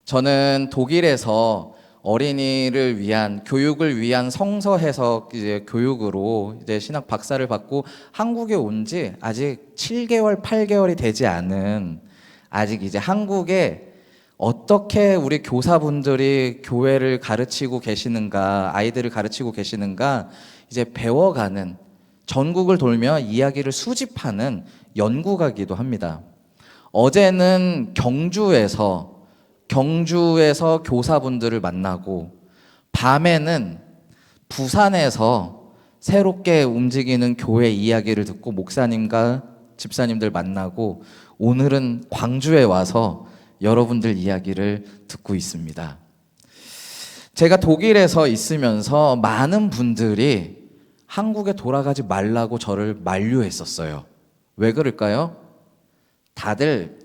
저는 독일에서 어린이를 위한 교육을 위한 성서 해석 이제 교육으로 이제 신학 박사를 받고 한국에 온 지 아직 7개월, 8개월이 되지 않은 아직 이제 한국에 어떻게 우리 교사분들이 교회를 가르치고 계시는가, 아이들을 가르치고 계시는가 이제 배워가는 전국을 돌며 이야기를 수집하는 연구가기도 합니다. 어제는 경주에서 교사분들을 만나고 밤에는 부산에서 새롭게 움직이는 교회 이야기를 듣고 목사님과 집사님들 만나고 오늘은 광주에 와서 여러분들 이야기를 듣고 있습니다. 제가 독일에서 있으면서 많은 분들이 한국에 돌아가지 말라고 저를 만류했었어요. 왜 그럴까요? 다들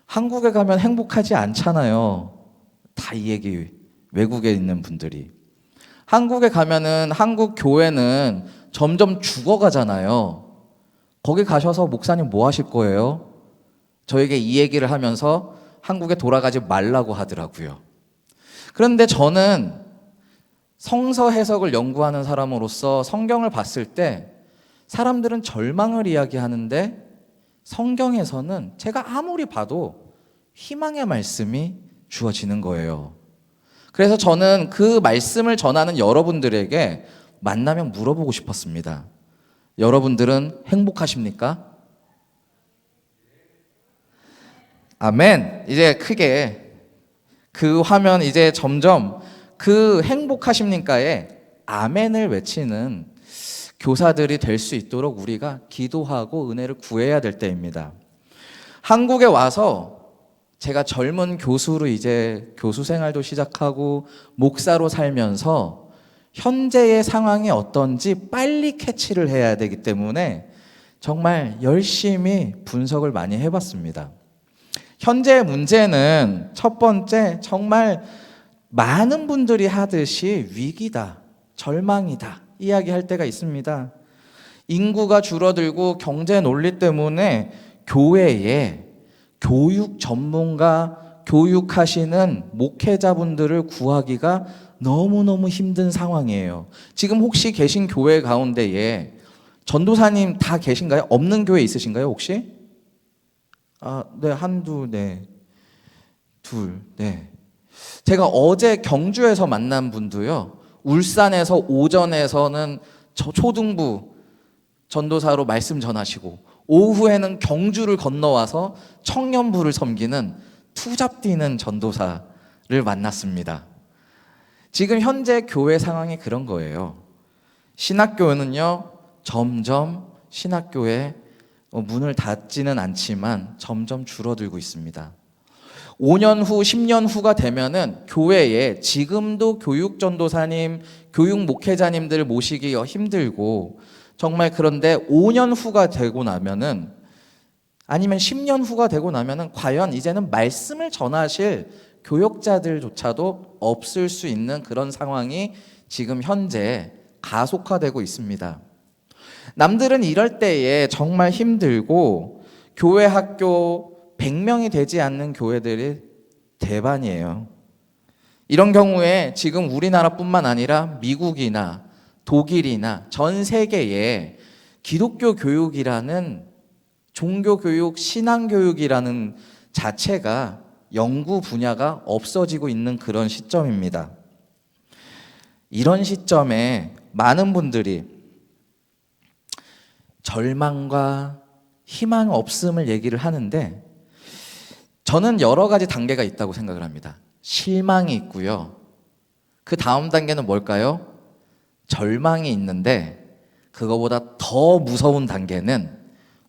한국에 가면 행복하지 않잖아요. 다 이 얘기, 외국에 있는 분들이. 한국에 가면은 한국 교회는 점점 죽어가잖아요. 거기 가셔서 목사님 뭐 하실 거예요? 저에게 이 얘기를 하면서 한국에 돌아가지 말라고 하더라고요. 그런데 저는 성서 해석을 연구하는 사람으로서 성경을 봤을 때 사람들은 절망을 이야기하는데 성경에서는 제가 아무리 봐도 희망의 말씀이 주어지는 거예요. 그래서 저는 그 말씀을 전하는 여러분들에게 만나면 물어보고 싶었습니다. 여러분들은 행복하십니까? 아멘. 이제 크게 그 화면 이제 점점 그 행복하십니까에 아멘을 외치는 교사들이 될 수 있도록 우리가 기도하고 은혜를 구해야 될 때입니다. 한국에 와서 제가 젊은 교수로 이제 교수 생활도 시작하고 목사로 살면서 현재의 상황이 어떤지 빨리 캐치를 해야 되기 때문에 정말 열심히 분석을 많이 해봤습니다. 현재의 문제는 첫 번째, 정말 많은 분들이 하듯이 위기다, 절망이다 이야기할 때가 있습니다. 인구가 줄어들고 경제 논리 때문에 교회에 교육 전문가, 교육하시는 목회자분들을 구하기가 너무너무 힘든 상황이에요. 지금 혹시 계신 교회 가운데에 전도사님 다 계신가요? 없는 교회 있으신가요, 혹시? 네, 한두, 네. 둘, 네. 제가 어제 경주에서 만난 분도요, 울산에서 오전에서는 초등부 전도사로 말씀 전하시고 오후에는 경주를 건너와서 청년부를 섬기는 투잡 뛰는 전도사를 만났습니다. 지금 현재 교회 상황이 그런 거예요. 신학교는요, 점점 신학교에 문을 닫지는 않지만 점점 줄어들고 있습니다. 5년 후, 10년 후가 되면은 교회에 지금도 교육 전도사님, 교육 목회자님들을 모시기 힘들고 정말 그런데 5년 후가 되고 나면은 아니면 10년 후가 되고 나면은 과연 이제는 말씀을 전하실 교역자들조차도 없을 수 있는 그런 상황이 지금 현재 가속화되고 있습니다. 남들은 이럴 때에 정말 힘들고 교회 학교 100명이 되지 않는 교회들이 대반이에요. 이런 경우에 지금 우리나라뿐만 아니라 미국이나 독일이나 전 세계에 기독교 교육이라는 종교교육, 신앙교육이라는 자체가 연구 분야가 없어지고 있는 그런 시점입니다. 이런 시점에 많은 분들이 절망과 희망 없음을 얘기를 하는데 저는 여러 가지 단계가 있다고 생각을 합니다. 실망이 있고요. 그 다음 단계는 뭘까요? 절망이 있는데 그거보다 더 무서운 단계는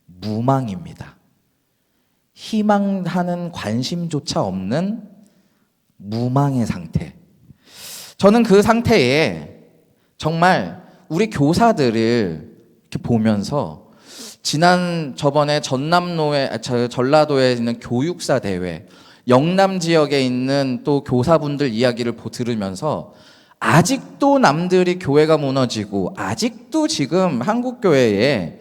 무망입니다. 희망하는 관심조차 없는 무망의 상태. 저는 그 상태에 정말 우리 교사들을 이렇게 보면서 저번에 전라도에 있는 교육사 대회, 영남 지역에 있는 또 교사분들 이야기를 들으면서 아직도 남들이 교회가 무너지고 아직도 지금 한국 교회에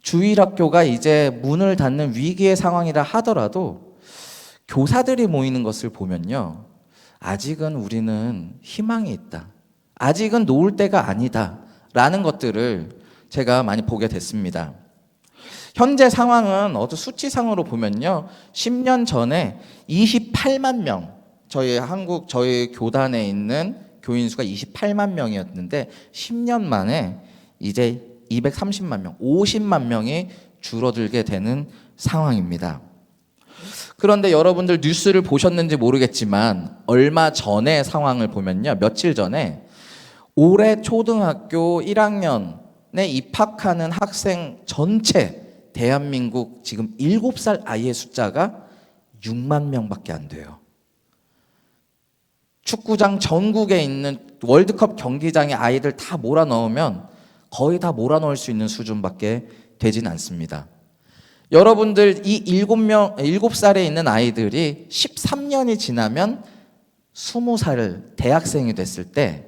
주일학교가 이제 문을 닫는 위기의 상황이라 하더라도 교사들이 모이는 것을 보면요, 아직은 우리는 희망이 있다, 아직은 놓을 때가 아니다 라는 것들을 제가 많이 보게 됐습니다. 현재 상황은 어떤 수치상으로 보면요, 10년 전에 28만 명, 저희 교단에 있는 교인 수가 28만 명이었는데 10년 만에 이제 230만 명, 50만 명이 줄어들게 되는 상황입니다. 그런데 여러분들 뉴스를 보셨는지 모르겠지만 얼마 전의 상황을 보면요, 며칠 전에 올해 초등학교 1학년에 입학하는 학생 전체 대한민국 지금 7살 아이의 숫자가 6만 명밖에 안 돼요. 축구장 전국에 있는 월드컵 경기장에 아이들 다 몰아넣으면 거의 다 몰아넣을 수 있는 수준밖에 되진 않습니다. 여러분들 이 7살에 있는 아이들이 13년이 지나면 20살 대학생이 됐을 때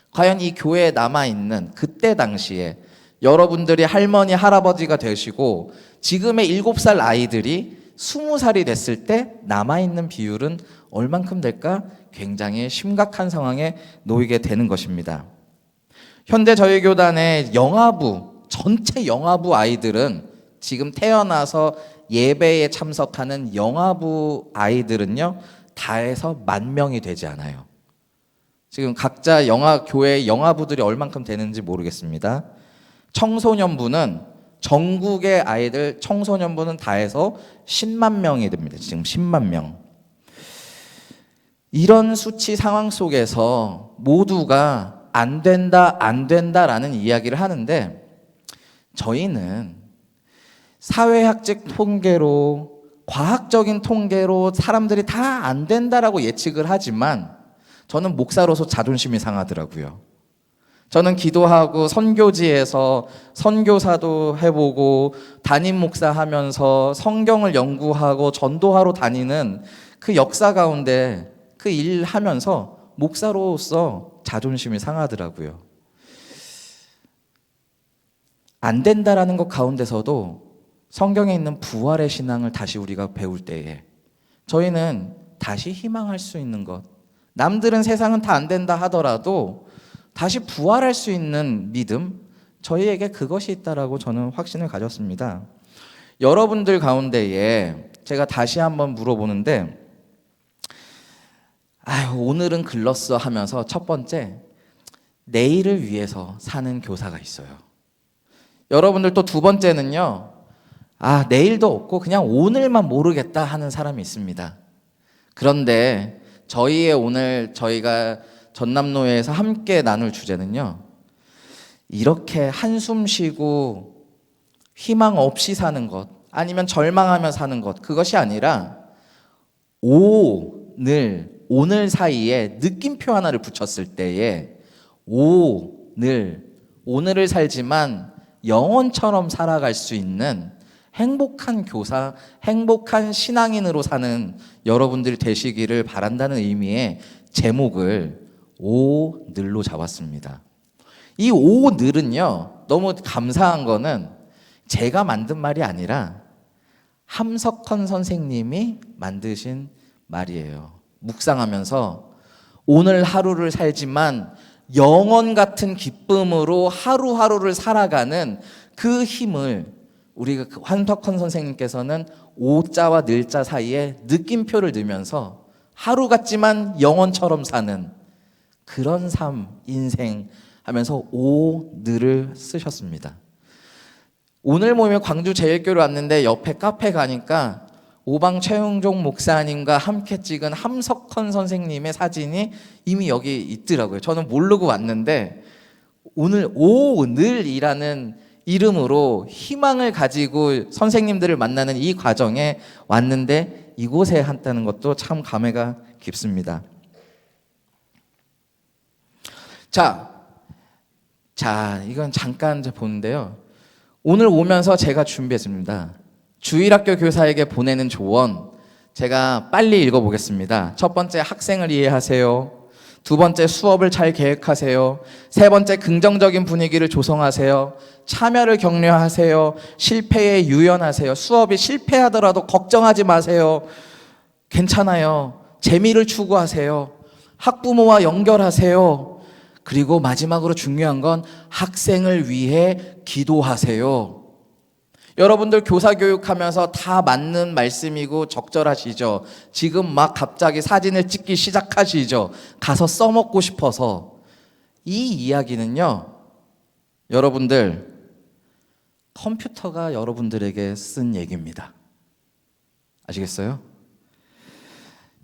과연 이 교회에 남아있는 그때 당시에 여러분들이 할머니 할아버지가 되시고 지금의 7살 아이들이 20살이 됐을 때 남아있는 비율은 얼만큼 될까? 굉장히 심각한 상황에 놓이게 되는 것입니다. 현재 저희 교단의 전체 영아부 아이들은 지금 태어나서 예배에 참석하는 영아부 아이들은요, 다 해서 10,000명이 되지 않아요. 지금 각자 교회 영아부들이 얼만큼 되는지 모르겠습니다. 청소년부는 전국의 아이들 청소년부는 다 해서 10만 명이 됩니다. 지금 10만 명. 이런 수치 상황 속에서 모두가 안 된다라는 이야기를 하는데, 저희는 사회학적 통계로, 과학적인 통계로 사람들이 다 안 된다라고 예측을 하지만 저는 목사로서 자존심이 상하더라고요. 저는 기도하고 선교지에서 선교사도 해보고 담임 목사 하면서 성경을 연구하고 전도하러 다니는 그 역사 가운데 그 일 하면서 목사로서 자존심이 상하더라고요. 안 된다라는 것 가운데서도 성경에 있는 부활의 신앙을 다시 우리가 배울 때에 저희는 다시 희망할 수 있는 것, 남들은 세상은 다 안 된다 하더라도 다시 부활할 수 있는 믿음, 저희에게 그것이 있다라고 저는 확신을 가졌습니다. 여러분들 가운데에 제가 다시 한번 물어보는데, 오늘은 글렀어 하면서 첫 번째, 내일을 위해서 사는 교사가 있어요. 여러분들 또 두 번째는요, 내일도 없고 그냥 오늘만 모르겠다 하는 사람이 있습니다. 그런데 저희가 전남노회에서 함께 나눌 주제는요, 이렇게 한숨 쉬고 희망 없이 사는 것, 아니면 절망하며 사는 것, 그것이 아니라 오늘 사이에 느낌표 하나를 붙였을 때에 오늘을 살지만 영원처럼 살아갈 수 있는 행복한 교사, 행복한 신앙인으로 사는 여러분들이 되시기를 바란다는 의미의 제목을 오늘로 잡았습니다. 이 오늘은요, 너무 감사한 거는 제가 만든 말이 아니라 함석헌 선생님이 만드신 말이에요. 묵상하면서 오늘 하루를 살지만 영원 같은 기쁨으로 하루하루를 살아가는 그 힘을 우리가 함석헌 선생님께서는 오자와 늘자 사이에 느낌표를 넣으면서 하루 같지만 영원처럼 사는 그런 삶, 인생 하면서 오늘을 쓰셨습니다. 오늘 모임에 광주 제일교회 왔는데 옆에 카페 가니까 오방 최용종 목사님과 함께 찍은 함석헌 선생님의 사진이 이미 여기 있더라고요. 저는 모르고 왔는데 오늘이라는 이름으로 희망을 가지고 선생님들을 만나는 이 과정에 왔는데 이곳에 한다는 것도 참 감회가 깊습니다. 자, 이건 잠깐 보는데요. 오늘 오면서 제가 준비했습니다. 주일학교 교사에게 보내는 조언, 제가 빨리 읽어보겠습니다. 첫 번째, 학생을 이해하세요. 두 번째, 수업을 잘 계획하세요. 세 번째, 긍정적인 분위기를 조성하세요. 참여를 격려하세요. 실패에 유연하세요. 수업이 실패하더라도 걱정하지 마세요. 괜찮아요. 재미를 추구하세요. 학부모와 연결하세요. 그리고 마지막으로 중요한 건 학생을 위해 기도하세요. 여러분들 교사 교육하면서 다 맞는 말씀이고 적절하시죠. 지금 막 갑자기 사진을 찍기 시작하시죠. 가서 써먹고 싶어서. 이 이야기는요, 여러분들, 컴퓨터가 여러분들에게 쓴 얘기입니다. 아시겠어요?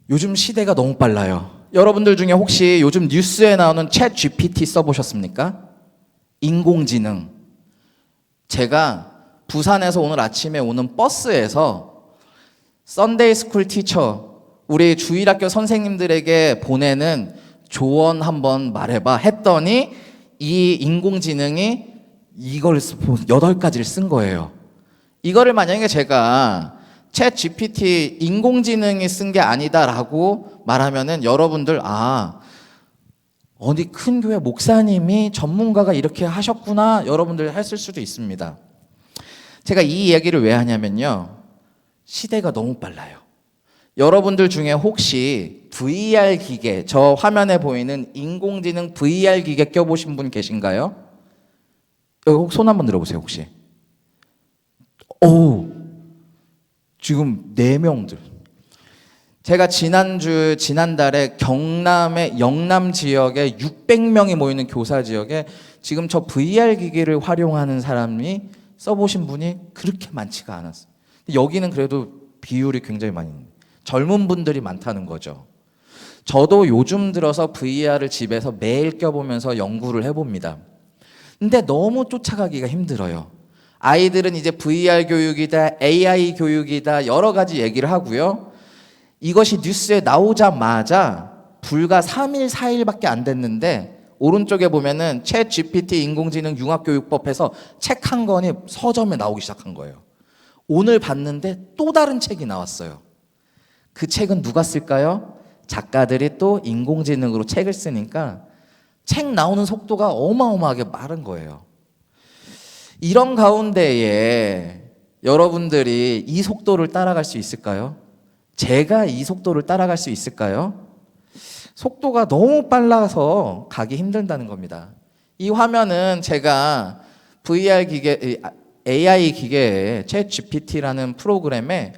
요즘 시대가 너무 빨라요. 여러분들 중에 혹시 요즘 뉴스에 나오는 챗 GPT 써보셨습니까? 인공지능. 제가 부산에서 오늘 아침에 오는 버스에서 썬데이 스쿨 티처, 우리 주일학교 선생님들에게 보내는 조언 한번 말해봐 했더니 이 인공지능이 이걸 8가지를 쓴 거예요. 이거를 만약에 제가 챗 GPT 인공지능이 쓴 게 아니다라고 말하면은 여러분들 어디 큰 교회 목사님이 전문가가 이렇게 하셨구나 여러분들 했을 수도 있습니다. 제가 이 이야기를 왜 하냐면요, 시대가 너무 빨라요. 여러분들 중에 혹시 VR 기계, 저 화면에 보이는 인공지능 VR 기계 껴보신 분 계신가요? 여기 혹 손 한번 들어보세요. 혹시 지금 4명들. 제가 지난달에 경남의 영남 지역에 600명이 모이는 교사 지역에 지금 저 VR 기기를 활용하는 사람이 써보신 분이 그렇게 많지가 않았어요. 여기는 그래도 비율이 굉장히 많이 있는, 젊은 분들이 많다는 거죠. 저도 요즘 들어서 VR을 집에서 매일 껴보면서 연구를 해봅니다. 근데 너무 쫓아가기가 힘들어요. 아이들은 이제 VR 교육이다, AI 교육이다, 여러 가지 얘기를 하고요. 이것이 뉴스에 나오자마자 불과 3일, 4일밖에 안 됐는데 오른쪽에 보면은 챗 GPT 인공지능 융합교육법에서 책 한 권이 서점에 나오기 시작한 거예요. 오늘 봤는데 또 다른 책이 나왔어요. 그 책은 누가 쓸까요? 작가들이 또 인공지능으로 책을 쓰니까 책 나오는 속도가 어마어마하게 빠른 거예요. 이런 가운데에 여러분들이 이 속도를 따라갈 수 있을까요? 제가 이 속도를 따라갈 수 있을까요? 속도가 너무 빨라서 가기 힘들다는 겁니다. 이 화면은 제가 VR 기계, AI 기계에 챗 GPT라는 프로그램에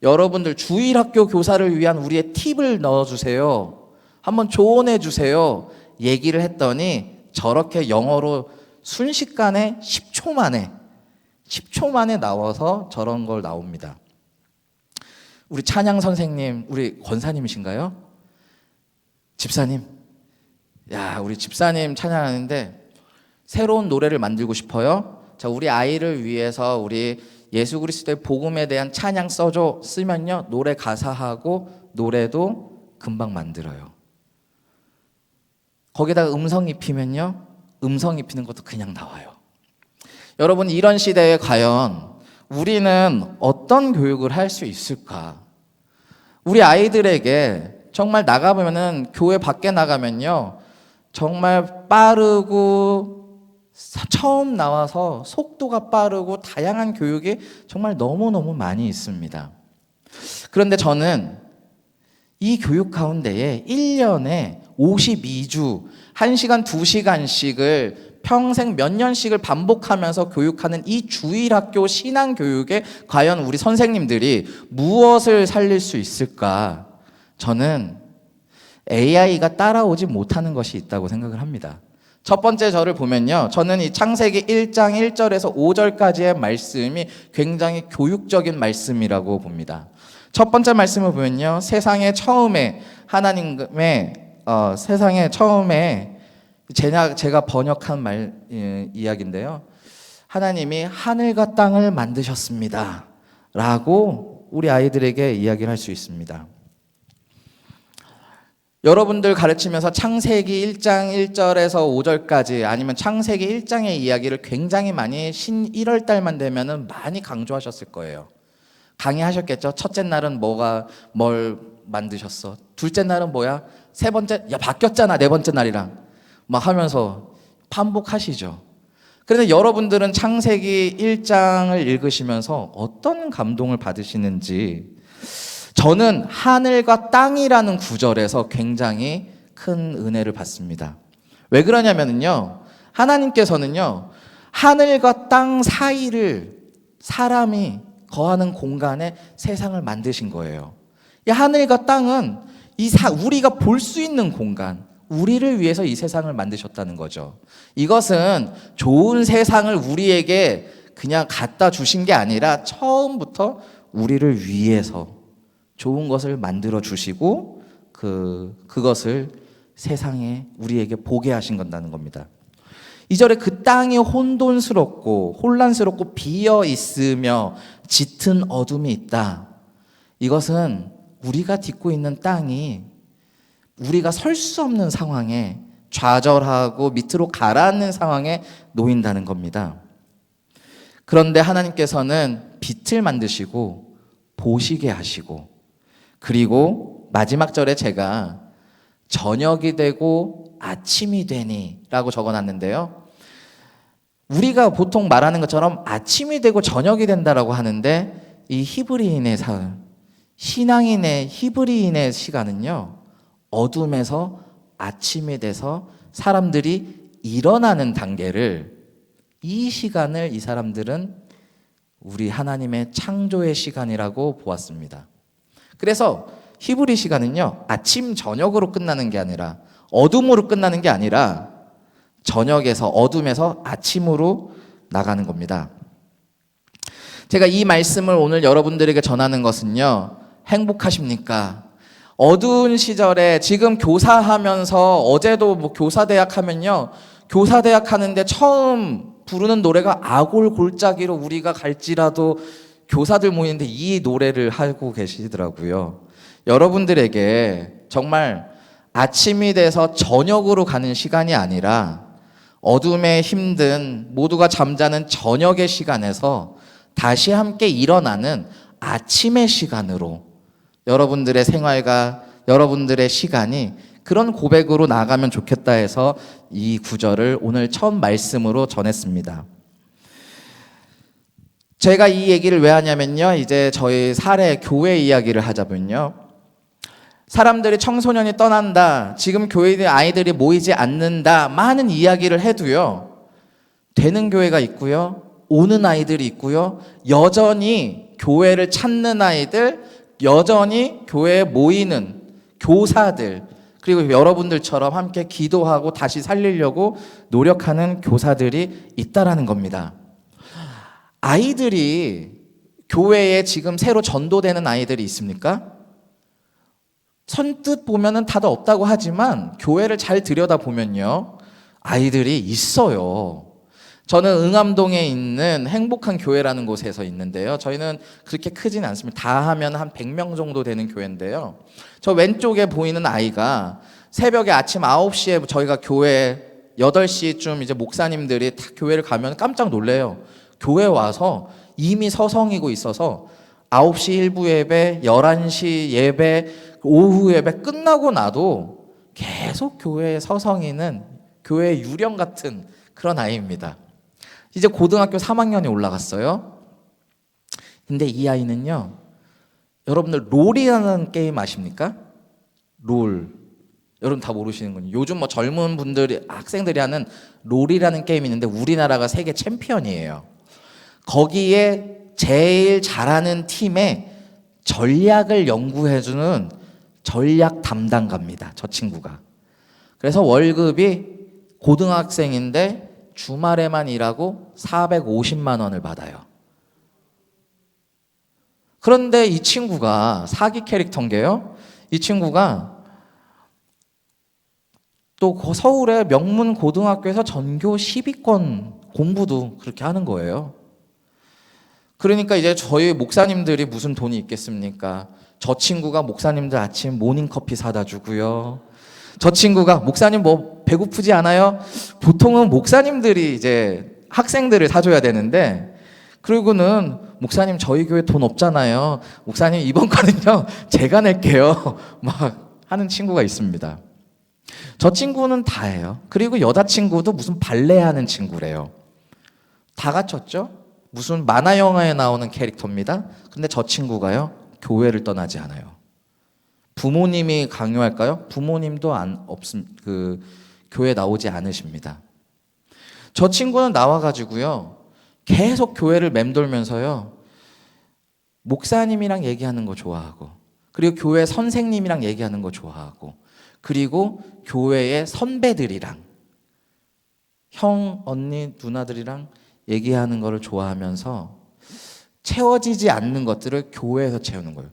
여러분들 주일학교 교사를 위한 우리의 팁을 넣어주세요. 한번 조언해 주세요. 얘기를 했더니 저렇게 영어로 순식간에 10초 만에 나와서 저런 걸 나옵니다. 우리 찬양 선생님, 우리 권사님이신가요? 집사님. 우리 집사님 찬양하는데 새로운 노래를 만들고 싶어요. 자, 우리 아이를 위해서 우리 예수 그리스도의 복음에 대한 찬양 써줘. 쓰면요, 노래 가사하고 노래도 금방 만들어요. 거기다가 음성 입히면요, 음성 입히는 것도 그냥 나와요. 여러분, 이런 시대에 과연 우리는 어떤 교육을 할 수 있을까? 우리 아이들에게 정말 나가보면은, 교회 밖에 나가면요, 정말 빠르고 처음 나와서 속도가 빠르고 다양한 교육이 정말 너무너무 많이 있습니다. 그런데 저는 이 교육 가운데에 1년에 52주 1시간 2시간씩을 평생 몇 년씩을 반복하면서 교육하는 이 주일학교 신앙교육에 과연 우리 선생님들이 무엇을 살릴 수 있을까? 저는 AI가 따라오지 못하는 것이 있다고 생각을 합니다. 첫 번째 저를 보면요, 저는 이 창세기 1장 1절에서 5절까지의 말씀이 굉장히 교육적인 말씀이라고 봅니다. 첫 번째 말씀을 보면요, 세상에 처음에 하나님의 세상에 처음에 제가 번역한 이야기인데요, 하나님이 하늘과 땅을 만드셨습니다 라고 우리 아이들에게 이야기를 할 수 있습니다. 여러분들 가르치면서 창세기 1장 1절에서 5절까지 아니면 창세기 1장의 이야기를 굉장히 많이 1월 달만 되면은 많이 강조하셨을 거예요. 강의하셨겠죠. 첫째 날은 뭘 만드셨어? 둘째 날은 뭐야? 세 번째, 바뀌었잖아, 네 번째 날이랑 막 하면서 반복하시죠. 그런데 여러분들은 창세기 1장을 읽으시면서 어떤 감동을 받으시는지, 저는 하늘과 땅이라는 구절에서 굉장히 큰 은혜를 받습니다. 왜 그러냐면요, 하나님께서는요, 하늘과 땅 사이를 사람이 거하는 공간에 세상을 만드신 거예요. 이 하늘과 땅은 우리가 볼 수 있는 공간, 우리를 위해서 이 세상을 만드셨다는 거죠. 이것은 좋은 세상을 우리에게 그냥 갖다 주신 게 아니라 처음부터 우리를 위해서 좋은 것을 만들어 주시고 그것을 세상에 우리에게 보게 하신 건다는 겁니다. 2절에 그 땅이 혼돈스럽고 혼란스럽고 비어 있으며 짙은 어둠이 있다. 이것은 우리가 딛고 있는 땅이 우리가 설 수 없는 상황에 좌절하고 밑으로 가라앉는 상황에 놓인다는 겁니다. 그런데 하나님께서는 빛을 만드시고 보시게 하시고, 그리고 마지막 절에 제가 저녁이 되고 아침이 되니 라고 적어놨는데요, 우리가 보통 말하는 것처럼 아침이 되고 저녁이 된다라고 하는데, 이 히브리인의 삶, 신앙인의 히브리인의 시간은요, 어둠에서 아침이 돼서 사람들이 일어나는 단계를, 이 시간을 이 사람들은 우리 하나님의 창조의 시간이라고 보았습니다. 그래서 히브리 시간은요, 아침 저녁으로 끝나는 게 아니라, 어둠으로 끝나는 게 아니라 저녁에서 어둠에서 아침으로 나가는 겁니다. 제가 이 말씀을 오늘 여러분들에게 전하는 것은요, 행복하십니까? 어두운 시절에 지금 교사하면서, 어제도 뭐 교사대학 하면요, 교사대학 하는데 처음 부르는 노래가 아골골짜기로 우리가 갈지라도, 교사들 모이는데 이 노래를 하고 계시더라고요. 여러분들에게 정말 아침이 돼서 저녁으로 가는 시간이 아니라 어둠에 힘든 모두가 잠자는 저녁의 시간에서 다시 함께 일어나는 아침의 시간으로 여러분들의 생활과 여러분들의 시간이 그런 고백으로 나가면 좋겠다 해서 이 구절을 오늘 첫 말씀으로 전했습니다. 제가 이 얘기를 왜 하냐면요, 이제 저희 사례 교회 이야기를 하자면요, 사람들이 청소년이 떠난다, 지금 교회에 아이들이 모이지 않는다, 많은 이야기를 해도요, 되는 교회가 있고요, 오는 아이들이 있고요, 여전히 교회를 찾는 아이들, 여전히 교회에 모이는 교사들, 그리고 여러분들처럼 함께 기도하고 다시 살리려고 노력하는 교사들이 있다라는 겁니다. 아이들이 교회에 지금 새로 전도되는 아이들이 있습니까? 선뜻 보면은 다들 없다고 하지만 교회를 잘 들여다보면요, 아이들이 있어요. 저는 응암동에 있는 행복한 교회라는 곳에서 있는데요, 저희는 그렇게 크진 않습니다. 다 하면 한 100명 정도 되는 교회인데요, 저 왼쪽에 보이는 아이가 새벽에 아침 9시에 저희가 교회 8시쯤 이제 목사님들이 다 교회를 가면 깜짝 놀래요. 교회 와서 이미 서성이고 있어서 9시 일부 예배, 11시 예배, 오후 예배 끝나고 나도 계속 교회에 서성이는 교회의 유령 같은 그런 아이입니다. 이제 고등학교 3학년이 올라갔어요. 근데 이 아이는요, 여러분들 롤이라는 게임 아십니까? 롤. 여러분 다 모르시는군요. 요즘 뭐 젊은 분들이, 학생들이 하는 롤이라는 게임이 있는데 우리나라가 세계 챔피언이에요. 거기에 제일 잘하는 팀의 전략을 연구해주는 전략 담당가입니다, 저 친구가. 그래서 월급이 고등학생인데 주말에만 일하고 450만 원을 받아요. 그런데 이 친구가 사기 캐릭터인 게요, 이 친구가 또 서울의 명문 고등학교에서 전교 10위권 공부도 그렇게 하는 거예요. 그러니까 이제 저희 목사님들이 무슨 돈이 있겠습니까? 저 친구가 목사님들 아침 모닝커피 사다 주고요, 저 친구가 목사님 뭐 배고프지 않아요? 보통은 목사님들이 이제 학생들을 사줘야 되는데, 그리고는 목사님 저희 교회 돈 없잖아요, 목사님 이번 거는요 제가 낼게요 막 하는 친구가 있습니다. 저 친구는 다예요. 그리고 여자친구도 무슨 발레 하는 친구래요. 다 갖췄죠? 무슨 만화 영화에 나오는 캐릭터입니다. 근데 저 친구가요, 교회를 떠나지 않아요. 부모님이 강요할까요? 부모님도 교회 나오지 않으십니다. 저 친구는 나와가지고요, 계속 교회를 맴돌면서요, 목사님이랑 얘기하는 거 좋아하고, 그리고 교회 선생님이랑 얘기하는 거 좋아하고, 그리고 교회의 선배들이랑, 형, 언니, 누나들이랑 얘기하는 거를 좋아하면서 채워지지 않는 것들을 교회에서 채우는 거예요.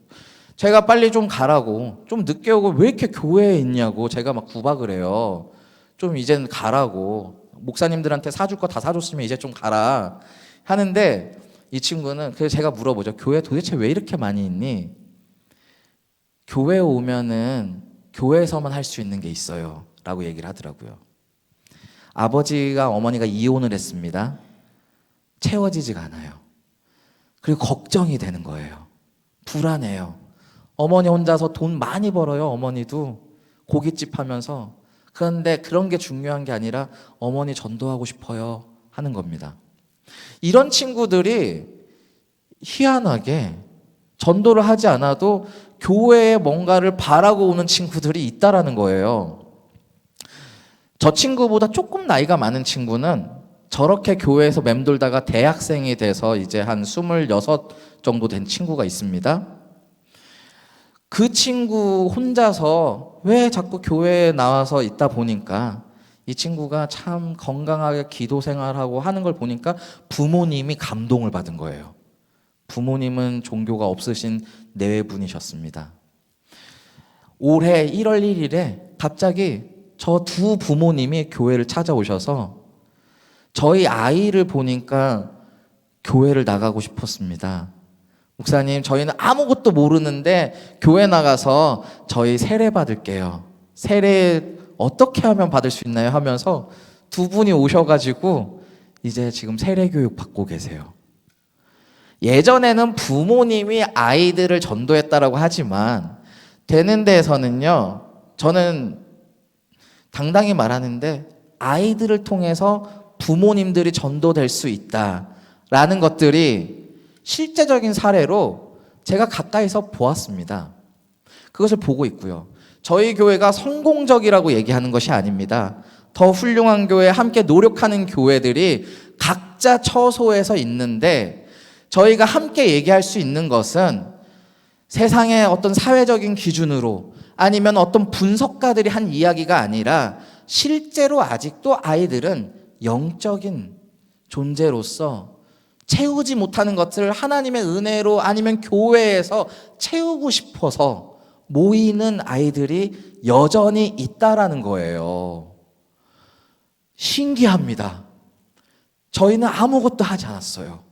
제가 빨리 좀 가라고, 좀 늦게 오고 왜 이렇게 교회에 있냐고 제가 막 구박을 해요. 좀 이제는 가라고, 목사님들한테 사줄 거 다 사줬으면 이제 좀 가라 하는데, 이 친구는, 그래서 제가 물어보죠. 교회 도대체 왜 이렇게 많이 있니? 교회에 오면은 교회에서만 할 수 있는 게 있어요 라고 얘기를 하더라고요. 아버지가 어머니가 이혼을 했습니다. 채워지지가 않아요. 그리고 걱정이 되는 거예요. 불안해요. 어머니 혼자서 돈 많이 벌어요. 어머니도 고깃집 하면서. 그런데 그런 게 중요한 게 아니라 어머니 전도하고 싶어요 하는 겁니다. 이런 친구들이 희한하게 전도를 하지 않아도 교회에 뭔가를 바라고 오는 친구들이 있다라는 거예요. 저 친구보다 조금 나이가 많은 친구는 저렇게 교회에서 맴돌다가 대학생이 돼서 이제 한 26 정도 된 친구가 있습니다. 그 친구 혼자서 왜 자꾸 교회에 나와서 있다 보니까 이 친구가 참 건강하게 기도 생활하고 하는 걸 보니까 부모님이 감동을 받은 거예요. 부모님은 종교가 없으신 내외분이셨습니다. 올해 1월 1일에 갑자기 저 두 부모님이 교회를 찾아오셔서 저희 아이를 보니까 교회를 나가고 싶었습니다. 목사님, 저희는 아무것도 모르는데 교회 나가서 저희 세례 받을게요. 세례 어떻게 하면 받을 수 있나요? 하면서 두 분이 오셔가지고 이제 지금 세례 교육 받고 계세요. 예전에는 부모님이 아이들을 전도했다라고 하지만 되는 데에서는요, 저는 당당히 말하는데 아이들을 통해서 부모님들이 전도될 수 있다라는 것들이 실제적인 사례로 제가 가까이서 보았습니다. 그것을 보고 있고요. 저희 교회가 성공적이라고 얘기하는 것이 아닙니다. 더 훌륭한 교회, 함께 노력하는 교회들이 각자 처소에서 있는데, 저희가 함께 얘기할 수 있는 것은 세상의 어떤 사회적인 기준으로 아니면 어떤 분석가들이 한 이야기가 아니라 실제로 아직도 아이들은 영적인 존재로서 채우지 못하는 것들을 하나님의 은혜로 아니면 교회에서 채우고 싶어서 모이는 아이들이 여전히 있다라는 거예요. 신기합니다. 저희는 아무것도 하지 않았어요.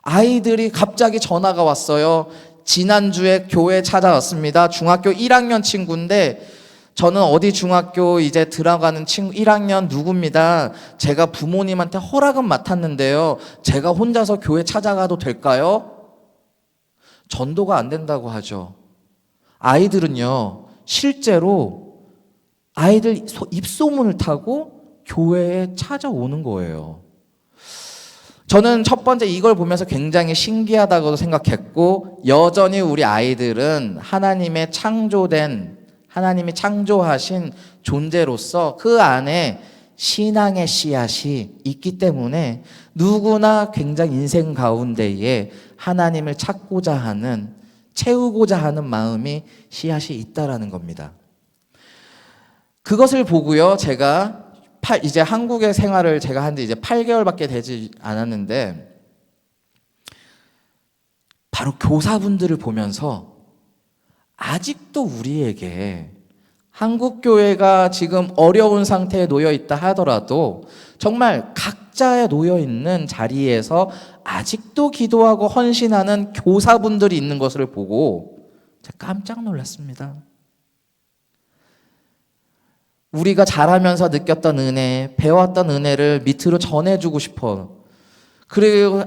아이들이 갑자기 전화가 왔어요. 지난주에 교회 찾아왔습니다. 중학교 1학년 친구인데, 저는 어디 중학교 이제 들어가는 친구 1학년 누구입니다. 제가 부모님한테 허락은 맡았는데요. 제가 혼자서 교회 찾아가도 될까요? 전도가 안 된다고 하죠. 아이들은요, 실제로 아이들 입소문을 타고 교회에 찾아오는 거예요. 저는 첫 번째 이걸 보면서 굉장히 신기하다고 생각했고, 여전히 우리 아이들은 하나님의 하나님이 창조하신 존재로서 그 안에 신앙의 씨앗이 있기 때문에 누구나 굉장히 인생 가운데에 하나님을 찾고자 하는, 채우고자 하는 마음이 씨앗이 있다라는 겁니다. 그것을 보고요, 제가 이제 한국의 생활을 제가 한 지 이제 8개월밖에 되지 않았는데, 바로 교사분들을 보면서 아직도 우리에게 한국 교회가 지금 어려운 상태에 놓여 있다 하더라도 정말 각자에 놓여 있는 자리에서 아직도 기도하고 헌신하는 교사분들이 있는 것을 보고 제가 깜짝 놀랐습니다. 우리가 자라면서 느꼈던 은혜, 배웠던 은혜를 밑으로 전해주고 싶어. 그리고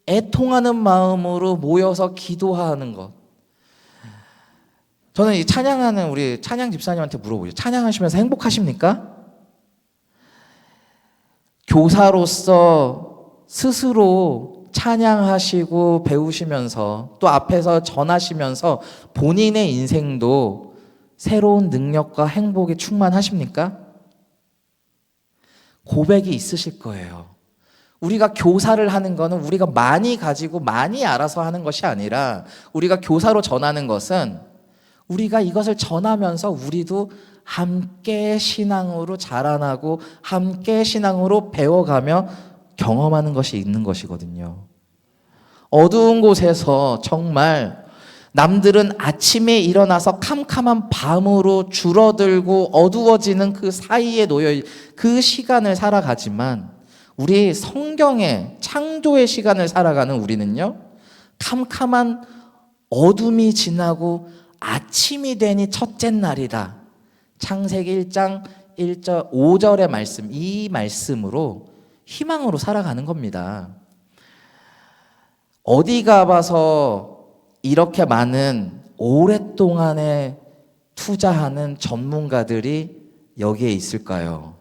애통하는 마음으로 모여서 기도하는 것. 저는 이 찬양하는 우리 찬양 집사님한테 물어보죠. 찬양하시면서 행복하십니까? 교사로서 스스로 찬양하시고 배우시면서 또 앞에서 전하시면서 본인의 인생도 새로운 능력과 행복에 충만하십니까? 고백이 있으실 거예요. 우리가 교사를 하는 거는 우리가 많이 가지고 많이 알아서 하는 것이 아니라, 우리가 교사로 전하는 것은 우리가 이것을 전하면서 우리도 함께 신앙으로 자라나고 함께 신앙으로 배워가며 경험하는 것이 있는 것이거든요. 어두운 곳에서 정말 남들은 아침에 일어나서 캄캄한 밤으로 줄어들고 어두워지는 그 사이에 놓여 그 시간을 살아가지만, 우리 성경의 창조의 시간을 살아가는 우리는요, 캄캄한 어둠이 지나고 아침이 되니 첫째 날이다. 창세기 1장 1절 5절의 말씀, 이 말씀으로 희망으로 살아가는 겁니다. 어디 가봐서 이렇게 많은 오랫동안에 투자하는 전문가들이 여기에 있을까요?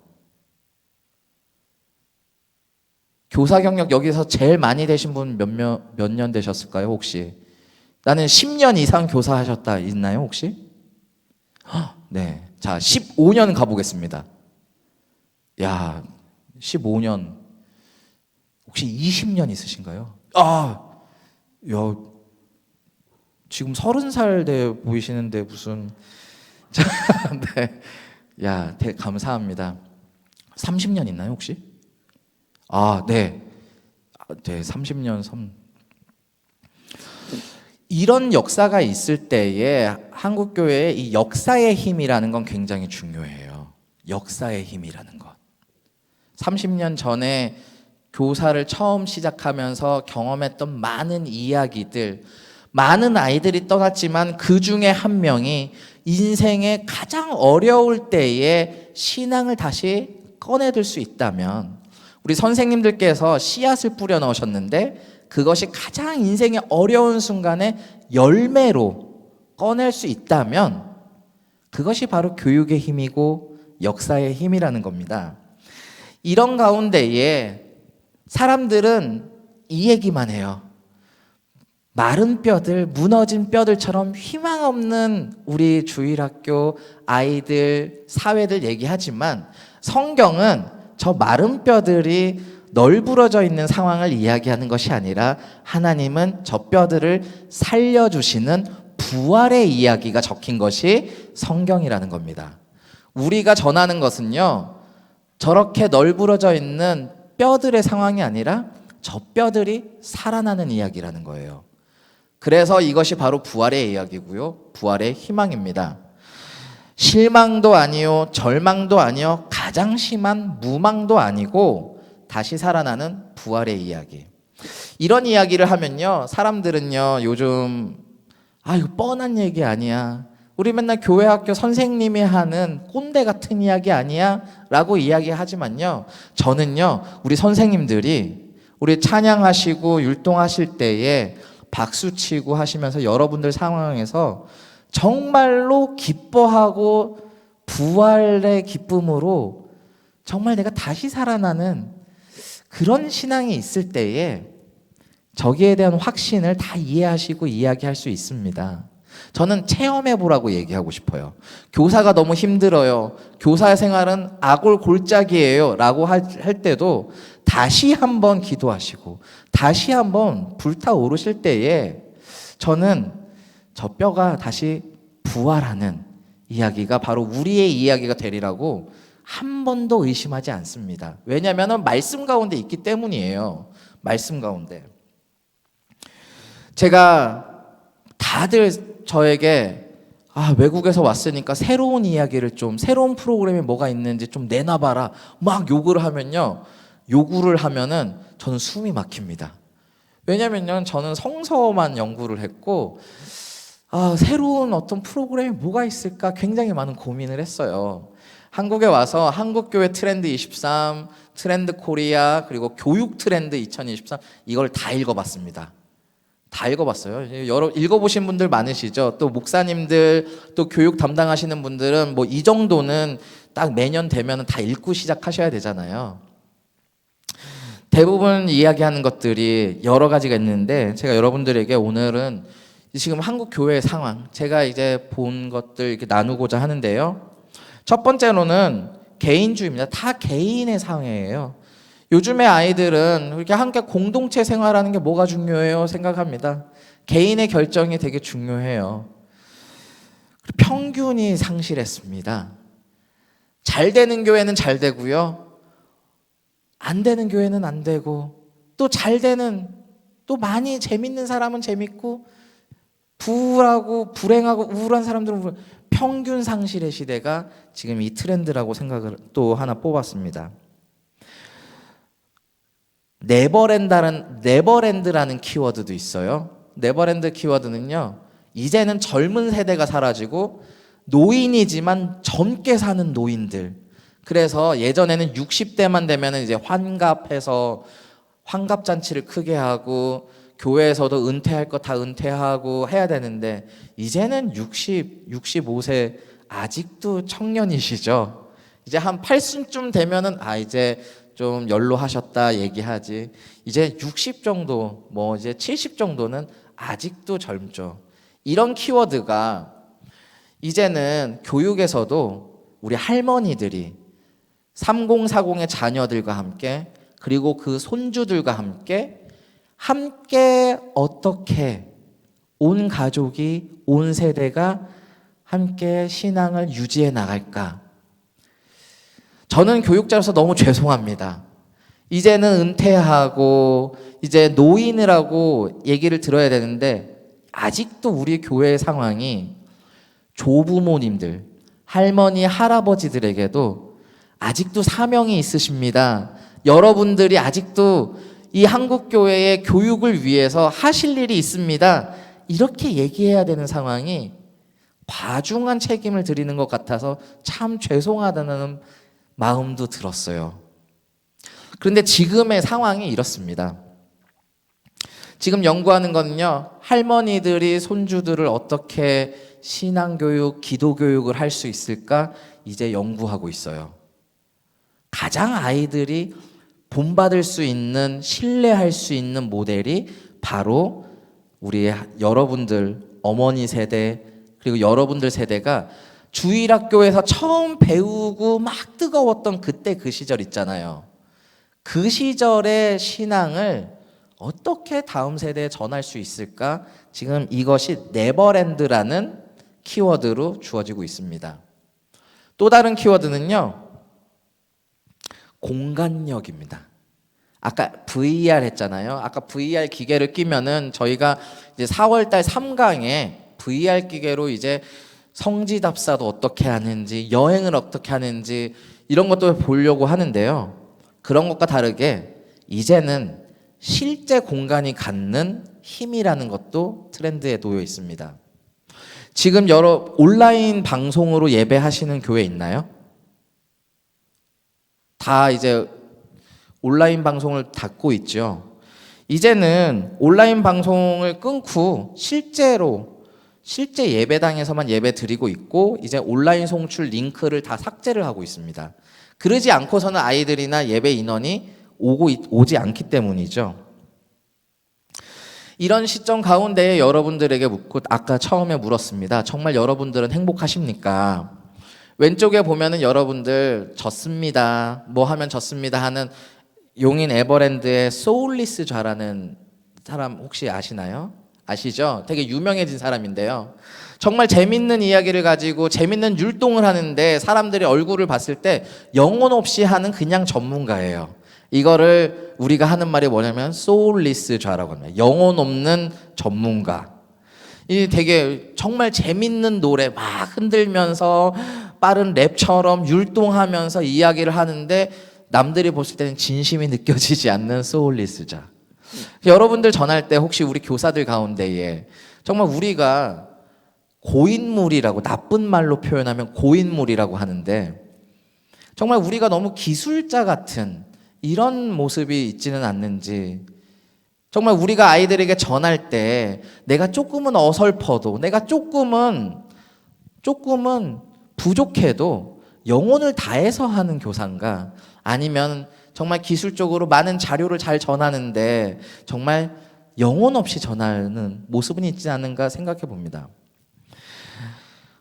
교사 경력 여기서 제일 많이 되신 분 몇 년 되셨을까요, 혹시? 나는 10년 이상 교사하셨다 있나요, 혹시? 네. 자, 15년 가보겠습니다. 야, 15년. 혹시 20년 있으신가요? 야, 지금 30살 돼 보이시는데 무슨. 자, 네. 야, 감사합니다. 30년 있나요, 혹시? 네. 네, 30년 이런 역사가 있을 때에 한국교회의 이 역사의 힘이라는 건 굉장히 중요해요. 역사의 힘이라는 것. 30년 전에 교사를 처음 시작하면서 경험했던 많은 이야기들, 많은 아이들이 떠났지만 그 중에 한 명이 인생의 가장 어려울 때에 신앙을 다시 꺼내들 수 있다면, 우리 선생님들께서 씨앗을 뿌려 넣으셨는데 그것이 가장 인생의 어려운 순간에 열매로 꺼낼 수 있다면, 그것이 바로 교육의 힘이고 역사의 힘이라는 겁니다. 이런 가운데에 사람들은 이 얘기만 해요. 마른 뼈들, 무너진 뼈들처럼 희망 없는 우리 주일학교 아이들, 사회들 얘기하지만, 성경은 저 마른 뼈들이 널브러져 있는 상황을 이야기하는 것이 아니라, 하나님은 저 뼈들을 살려주시는 부활의 이야기가 적힌 것이 성경이라는 겁니다. 우리가 전하는 것은요, 저렇게 널브러져 있는 뼈들의 상황이 아니라 저 뼈들이 살아나는 이야기라는 거예요. 그래서 이것이 바로 부활의 이야기고요, 부활의 희망입니다. 실망도 아니요, 절망도 아니요, 가장 심한 무망도 아니고 다시 살아나는 부활의 이야기. 이런 이야기를 하면요, 사람들은요, 요즘 이거 뻔한 얘기 아니야, 우리 맨날 교회 학교 선생님이 하는 꼰대 같은 이야기 아니야? 라고 이야기하지만요, 저는요, 우리 선생님들이 우리 찬양하시고 율동하실 때에 박수치고 하시면서 여러분들 상황에서 정말로 기뻐하고 부활의 기쁨으로 정말 내가 다시 살아나는 그런 신앙이 있을 때에 저기에 대한 확신을 다 이해하시고 이야기할 수 있습니다. 저는 체험해보라고 얘기하고 싶어요. 교사가 너무 힘들어요, 교사 생활은 아골 골짜기예요 라고 할 때도 다시 한번 기도하시고 다시 한번 불타오르실 때에 저는 저 뼈가 다시 부활하는 이야기가 바로 우리의 이야기가 되리라고 한 번도 의심하지 않습니다. 왜냐하면 말씀 가운데 있기 때문이에요. 말씀 가운데. 제가 다들 저에게 외국에서 왔으니까 새로운 이야기를 좀, 새로운 프로그램이 뭐가 있는지 좀 내놔봐라 막 요구를 하면은 저는 숨이 막힙니다. 왜냐면요, 저는 성서만 연구를 했고 새로운 어떤 프로그램이 뭐가 있을까 굉장히 많은 고민을 했어요. 한국에 와서 한국교회 트렌드 23, 트렌드 코리아, 그리고 교육 트렌드 2023 이걸 다 읽어봤습니다. 다 읽어봤어요. 여러 읽어보신 분들 많으시죠? 또 목사님들, 또 교육 담당하시는 분들은 뭐 이 정도는 딱 매년 되면 다 읽고 시작하셔야 되잖아요. 대부분 이야기하는 것들이 여러 가지가 있는데 제가 여러분들에게 오늘은 지금 한국 교회의 상황, 제가 이제 본 것들 이렇게 나누고자 하는데요. 첫 번째로는 개인주의입니다. 다 개인의 상황이에요. 요즘의 아이들은 이렇게 함께 공동체 생활하는 게 뭐가 중요해요 생각합니다. 개인의 결정이 되게 중요해요. 평균이 상실했습니다. 잘 되는 교회는 잘 되고요. 안 되는 교회는 안 되고, 또 잘 되는, 또 많이 재밌는 사람은 재밌고, 부하고 불행하고 우울한 사람들은 평균 상실의 시대가 지금 이 트렌드라고 생각을 또 하나 뽑았습니다. 네버랜드라는 키워드도 있어요. 네버랜드 키워드는요, 이제는 젊은 세대가 사라지고 노인이지만 젊게 사는 노인들. 그래서 예전에는 60대만 되면 이제 환갑해서 환갑잔치를 크게 하고 교회에서도 은퇴할 거 다 은퇴하고 해야 되는데 이제는 65세 아직도 청년이시죠. 이제 한 80쯤 되면은 이제 좀 연로하셨다 얘기하지. 이제 60 정도, 뭐 이제 70 정도는 아직도 젊죠. 이런 키워드가 이제는 교육에서도 우리 할머니들이 3040의 자녀들과 함께 그리고 그 손주들과 함께 어떻게 온 가족이 온 세대가 함께 신앙을 유지해 나갈까? 저는 교육자로서 너무 죄송합니다. 이제는 은퇴하고 이제 노인이라고 얘기를 들어야 되는데 아직도 우리 교회의 상황이 조부모님들, 할머니, 할아버지들에게도 아직도 사명이 있으십니다. 여러분들이 아직도 이 한국교회의 교육을 위해서 하실 일이 있습니다. 이렇게 얘기해야 되는 상황이 과중한 책임을 드리는 것 같아서 참 죄송하다는 마음도 들었어요. 그런데 지금의 상황이 이렇습니다. 지금 연구하는 거는요, 할머니들이 손주들을 어떻게 신앙교육, 기도교육을 할 수 있을까 이제 연구하고 있어요. 가장 아이들이 본받을 수 있는, 신뢰할 수 있는 모델이 바로 우리 여러분들 어머니 세대 그리고 여러분들 세대가 주일학교에서 처음 배우고 막 뜨거웠던 그때 그 시절 있잖아요. 그 시절의 신앙을 어떻게 다음 세대에 전할 수 있을까? 지금 이것이 네버랜드라는 키워드로 주어지고 있습니다. 또 다른 키워드는요, 공간력입니다. 아까 VR 했잖아요. 아까 VR 기계를 끼면은 저희가 이제 4월달 3강에 VR 기계로 이제 성지답사도 어떻게 하는지, 여행을 어떻게 하는지 이런 것도 보려고 하는데요. 그런 것과 다르게 이제는 실제 공간이 갖는 힘이라는 것도 트렌드에 놓여 있습니다. 지금 여러 온라인 방송으로 예배하시는 교회 있나요? 다 이제 온라인 방송을 닫고 있죠. 이제는 온라인 방송을 끊고 실제 예배당에서만 예배 드리고 있고 이제 온라인 송출 링크를 다 삭제를 하고 있습니다. 그러지 않고서는 아이들이나 예배 인원이 오지 않기 때문이죠. 이런 시점 가운데에 여러분들에게 묻고 아까 처음에 물었습니다. 정말 여러분들은 행복하십니까? 왼쪽에 보면은 여러분들 졌습니다. 뭐 하면 졌습니다 하는 용인 에버랜드의 소울리스 좌라는 사람 혹시 아시나요? 아시죠? 되게 유명해진 사람인데요. 정말 재밌는 이야기를 가지고 재밌는 율동을 하는데 사람들이 얼굴을 봤을 때 영혼 없이 하는 그냥 전문가예요. 이거를 우리가 하는 말이 뭐냐면 소울리스 좌라고 합니다. 영혼 없는 전문가. 이 되게 정말 재밌는 노래 막 흔들면서 빠른 랩처럼 율동하면서 이야기를 하는데 남들이 봤을 때는 진심이 느껴지지 않는 소울리스자. 여러분들 전할 때 혹시 우리 교사들 가운데에 정말 우리가 고인물이라고, 나쁜 말로 표현하면 고인물이라고 하는데 정말 우리가 너무 기술자 같은 이런 모습이 있지는 않는지, 정말 우리가 아이들에게 전할 때 내가 조금은 어설퍼도, 내가 조금은 부족해도 영혼을 다해서 하는 교사인가, 아니면 정말 기술적으로 많은 자료를 잘 전하는데 정말 영혼 없이 전하는 모습은 있지 않은가 생각해 봅니다.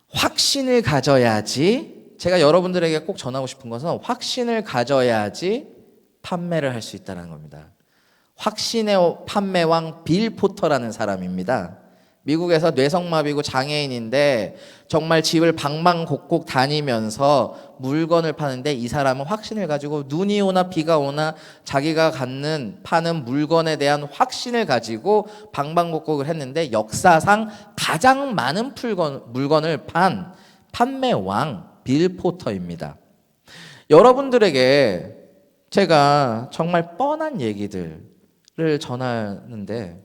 확신을 가져야지, 제가 여러분들에게 꼭 전하고 싶은 것은 확신을 가져야지 판매를 할 수 있다는 겁니다. 확신의 판매왕 빌 포터라는 사람입니다. 미국에서 뇌성마비고 장애인인데 정말 집을 방방곡곡 다니면서 물건을 파는데, 이 사람은 확신을 가지고 눈이 오나 비가 오나 자기가 파는 물건에 대한 확신을 가지고 방방곡곡을 했는데, 역사상 가장 많은 물건을 판 판매왕 빌 포터입니다. 여러분들에게 제가 정말 뻔한 얘기들을 전하는데,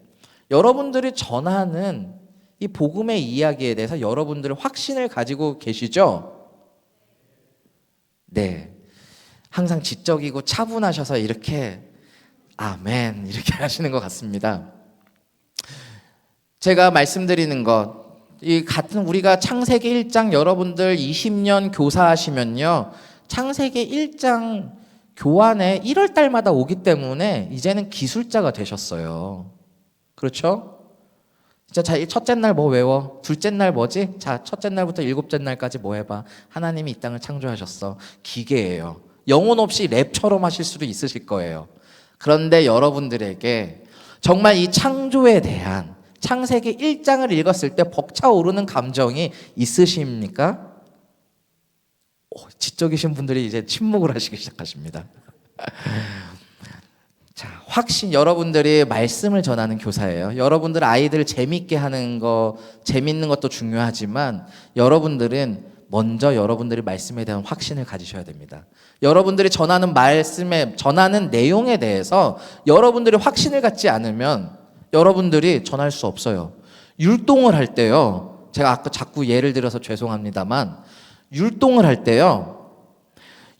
여러분들이 전하는 이 복음의 이야기에 대해서 여러분들 확신을 가지고 계시죠? 네. 항상 지적이고 차분하셔서 이렇게 아멘 이렇게 하시는 것 같습니다. 제가 말씀드리는 것, 이 같은 우리가 창세기 1장 여러분들 20년 교사하시면요, 창세기 1장 교환에 1월 달마다 오기 때문에 이제는 기술자가 되셨어요. 그렇죠? 자, 첫째 날 뭐 외워? 둘째 날 뭐지? 자, 첫째 날부터 일곱째 날까지 뭐 해봐? 하나님이 이 땅을 창조하셨어. 기계예요. 영혼 없이 랩처럼 하실 수도 있으실 거예요. 그런데 여러분들에게 정말 이 창조에 대한 창세기 1장을 읽었을 때 벅차오르는 감정이 있으십니까? 지적이신 분들이 이제 침묵을 하시기 시작하십니다. 자, 확신, 여러분들이 말씀을 전하는 교사예요. 여러분들 아이들 재밌게 하는 거, 재밌는 것도 중요하지만 여러분들은 먼저 여러분들이 말씀에 대한 확신을 가지셔야 됩니다. 여러분들이 전하는 내용에 대해서 여러분들이 확신을 갖지 않으면 여러분들이 전할 수 없어요. 율동을 할 때요, 제가 아까 자꾸 예를 들어서 죄송합니다만, 율동을 할 때요,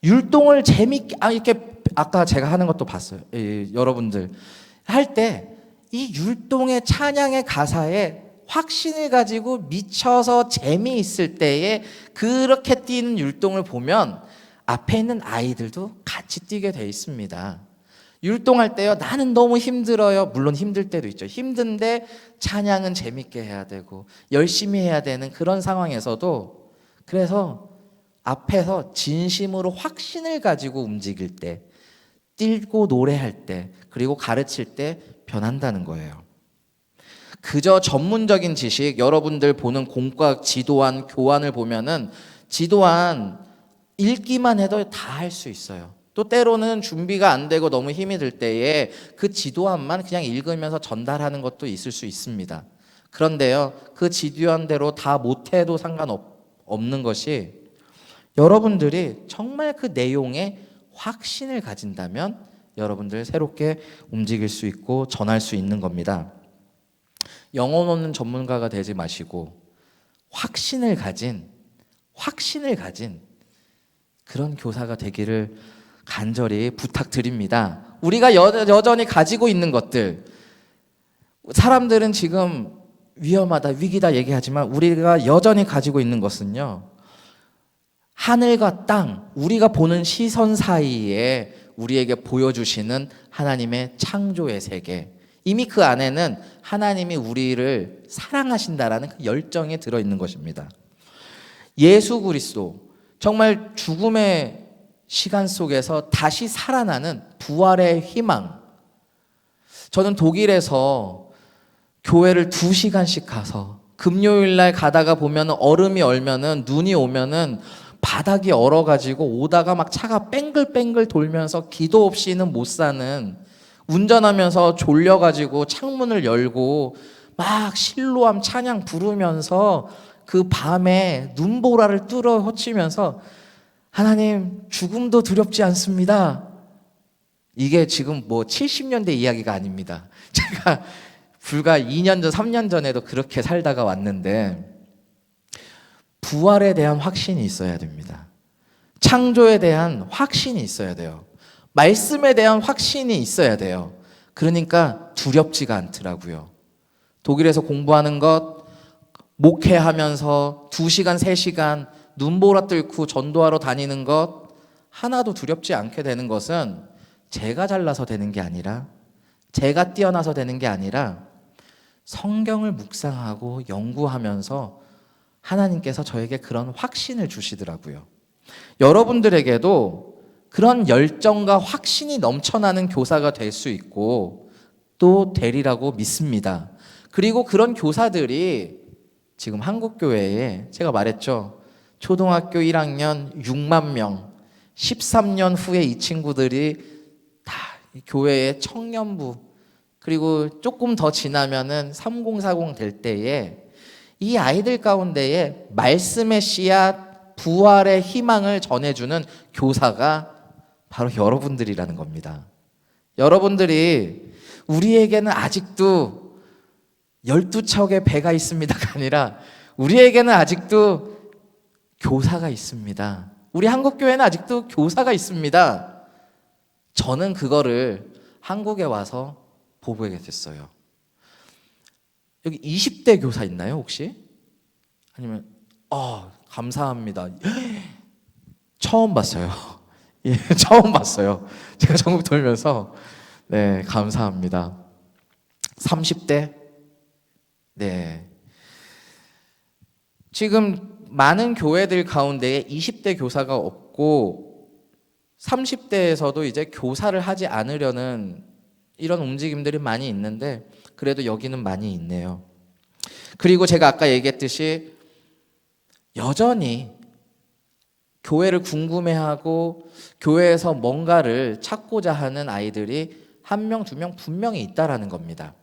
율동을 재밌게, 이렇게 아까 제가 하는 것도 봤어요. 여러분들 할 때 이 율동의 찬양의 가사에 확신을 가지고 미쳐서 재미있을 때에 그렇게 뛰는 율동을 보면 앞에 있는 아이들도 같이 뛰게 돼 있습니다. 율동할 때요, 나는 너무 힘들어요. 물론 힘들 때도 있죠. 힘든데 찬양은 재밌게 해야 되고 열심히 해야 되는 그런 상황에서도, 그래서 앞에서 진심으로 확신을 가지고 움직일 때, 뛰고 노래할 때, 그리고 가르칠 때 변한다는 거예요. 그저 전문적인 지식, 여러분들 보는 공과 지도안, 교환을 보면은 지도안 읽기만 해도 다 할 수 있어요. 또 때로는 준비가 안 되고 너무 힘이 들 때에 그 지도안만 그냥 읽으면서 전달하는 것도 있을 수 있습니다. 그런데요, 그 지도안대로 다 못해도 상관없는 것이, 여러분들이 정말 그 내용에 확신을 가진다면 여러분들 새롭게 움직일 수 있고 전할 수 있는 겁니다. 영혼 없는 전문가가 되지 마시고 확신을 가진 그런 교사가 되기를 간절히 부탁드립니다. 우리가 여전히 가지고 있는 것들, 사람들은 지금 위험하다, 위기다 얘기하지만 우리가 여전히 가지고 있는 것은요, 하늘과 땅, 우리가 보는 시선 사이에 우리에게 보여주시는 하나님의 창조의 세계, 이미 그 안에는 하나님이 우리를 사랑하신다라는 그 열정이 들어있는 것입니다. 예수 그리스도, 정말 죽음의 시간 속에서 다시 살아나는 부활의 희망. 저는 독일에서 교회를 2시간씩 가서 금요일 날 가다가 보면 얼음이 얼면은, 눈이 오면은 바닥이 얼어가지고 오다가 막 차가 뺑글뺑글 돌면서 기도 없이는 못 사는, 운전하면서 졸려가지고 창문을 열고 막 실로암 찬양 부르면서 그 밤에 눈보라를 뚫어 헤치면서 하나님, 죽음도 두렵지 않습니다. 이게 지금 뭐 70년대 이야기가 아닙니다. 제가 불과 2년 전, 3년 전에도 그렇게 살다가 왔는데, 부활에 대한 확신이 있어야 됩니다. 창조에 대한 확신이 있어야 돼요. 말씀에 대한 확신이 있어야 돼요. 그러니까 두렵지가 않더라고요. 독일에서 공부하는 것, 목회하면서 2시간, 3시간 눈보라 뚫고 전도하러 다니는 것, 하나도 두렵지 않게 되는 것은 제가 잘나서 되는 게 아니라, 제가 뛰어나서 되는 게 아니라 성경을 묵상하고 연구하면서 하나님께서 저에게 그런 확신을 주시더라고요. 여러분들에게도 그런 열정과 확신이 넘쳐나는 교사가 될 수 있고 또 되리라고 믿습니다. 그리고 그런 교사들이 지금 한국교회에 제가 말했죠. 초등학교 1학년 6만 명, 13년 후에 이 친구들이 다 교회의 청년부, 그리고 조금 더 지나면은 3040 될 때에 이 아이들 가운데에 말씀의 씨앗, 부활의 희망을 전해주는 교사가 바로 여러분들이라는 겁니다. 여러분들이 우리에게는 아직도 12척의 배가 있습니다가 아니라 우리에게는 아직도 교사가 있습니다. 우리 한국교회는 아직도 교사가 있습니다. 저는 그거를 한국에 와서 보게 됐어요. 여기 20대 교사 있나요, 혹시? 아니면 감사합니다. 처음 봤어요. 예, 처음 봤어요. 제가 전국 돌면서 네, 감사합니다. 30대? 네. 지금 많은 교회들 가운데 20대 교사가 없고 30대에서도 이제 교사를 하지 않으려는 이런 움직임들이 많이 있는데 그래도 여기는 많이 있네요. 그리고 제가 아까 얘기했듯이 여전히 교회를 궁금해하고 교회에서 뭔가를 찾고자 하는 아이들이 1명, 2명 분명히 있다라는 겁니다.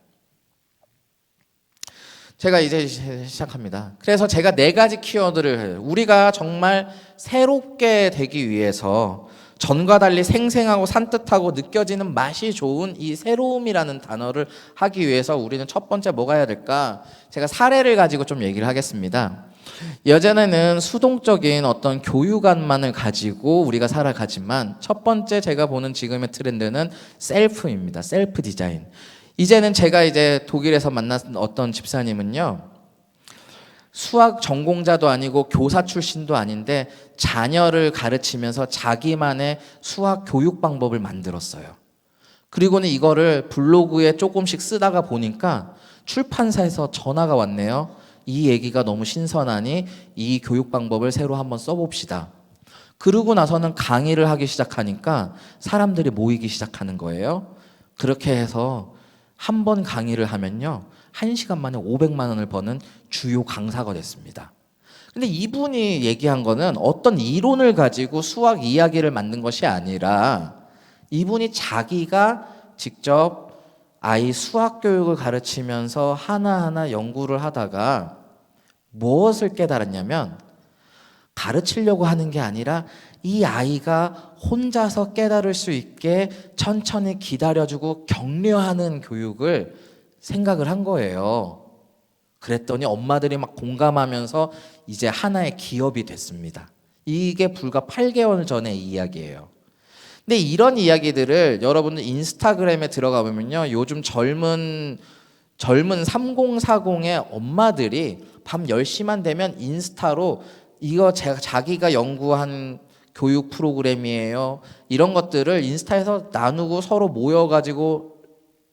제가 이제 시작합니다. 그래서 제가 4가지 키워드를 해요. 우리가 정말 새롭게 되기 위해서 전과 달리 생생하고 산뜻하고 느껴지는 맛이 좋은 이 새로움이라는 단어를 하기 위해서 우리는 첫 번째 뭐가 해야 될까? 제가 사례를 가지고 좀 얘기를 하겠습니다. 예전에는 수동적인 어떤 교육안만을 가지고 우리가 살아가지만 첫 번째 제가 보는 지금의 트렌드는 셀프입니다. 셀프 디자인. 이제는 제가 이제 독일에서 만난 어떤 집사님은요, 수학 전공자도 아니고 교사 출신도 아닌데 자녀를 가르치면서 자기만의 수학 교육 방법을 만들었어요. 그리고는 이거를 블로그에 조금씩 쓰다가 보니까 출판사에서 전화가 왔네요. 이 얘기가 너무 신선하니 이 교육 방법을 새로 한번 써봅시다. 그러고 나서는 강의를 하기 시작하니까 사람들이 모이기 시작하는 거예요. 그렇게 해서 한 번 강의를 하면요, 1시간 만에 500만 원을 버는 주요 강사가 됐습니다. 근데 이분이 얘기한 거는 어떤 이론을 가지고 수학 이야기를 만든 것이 아니라 이분이 자기가 직접 아이 수학 교육을 가르치면서 하나하나 연구를 하다가 무엇을 깨달았냐면 가르치려고 하는 게 아니라 이 아이가 혼자서 깨달을 수 있게 천천히 기다려주고 격려하는 교육을 생각을 한 거예요. 그랬더니 엄마들이 막 공감하면서 이제 하나의 기업이 됐습니다. 이게 불과 8개월 전의 이야기예요. 근데 이런 이야기들을 여러분들 인스타그램에 들어가 보면요, 요즘 젊은 3040의 엄마들이 밤 10시만 되면 인스타로 이거 자기가 연구한 교육 프로그램이에요, 이런 것들을 인스타에서 나누고 서로 모여가지고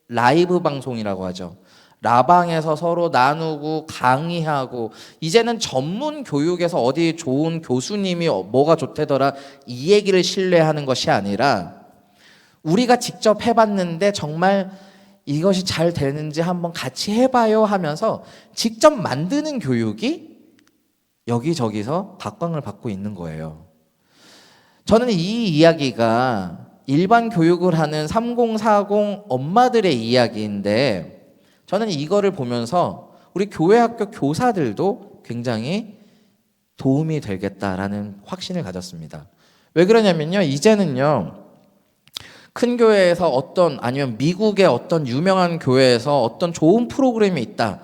라이브 방송이라고 하죠. 라방에서 서로 나누고 강의하고, 이제는 전문 교육에서 어디 좋은 교수님이 뭐가 좋대더라 이 얘기를 신뢰하는 것이 아니라 우리가 직접 해봤는데 정말 이것이 잘 되는지 한번 같이 해봐요 하면서 직접 만드는 교육이 여기저기서 각광을 받고 있는 거예요. 저는 이 이야기가 일반 교육을 하는 3040 엄마들의 이야기인데 저는 이거를 보면서 우리 교회 학교 교사들도 굉장히 도움이 되겠다라는 확신을 가졌습니다. 왜 그러냐면요, 이제는요, 큰 교회에서 아니면 미국의 어떤 유명한 교회에서 어떤 좋은 프로그램이 있다,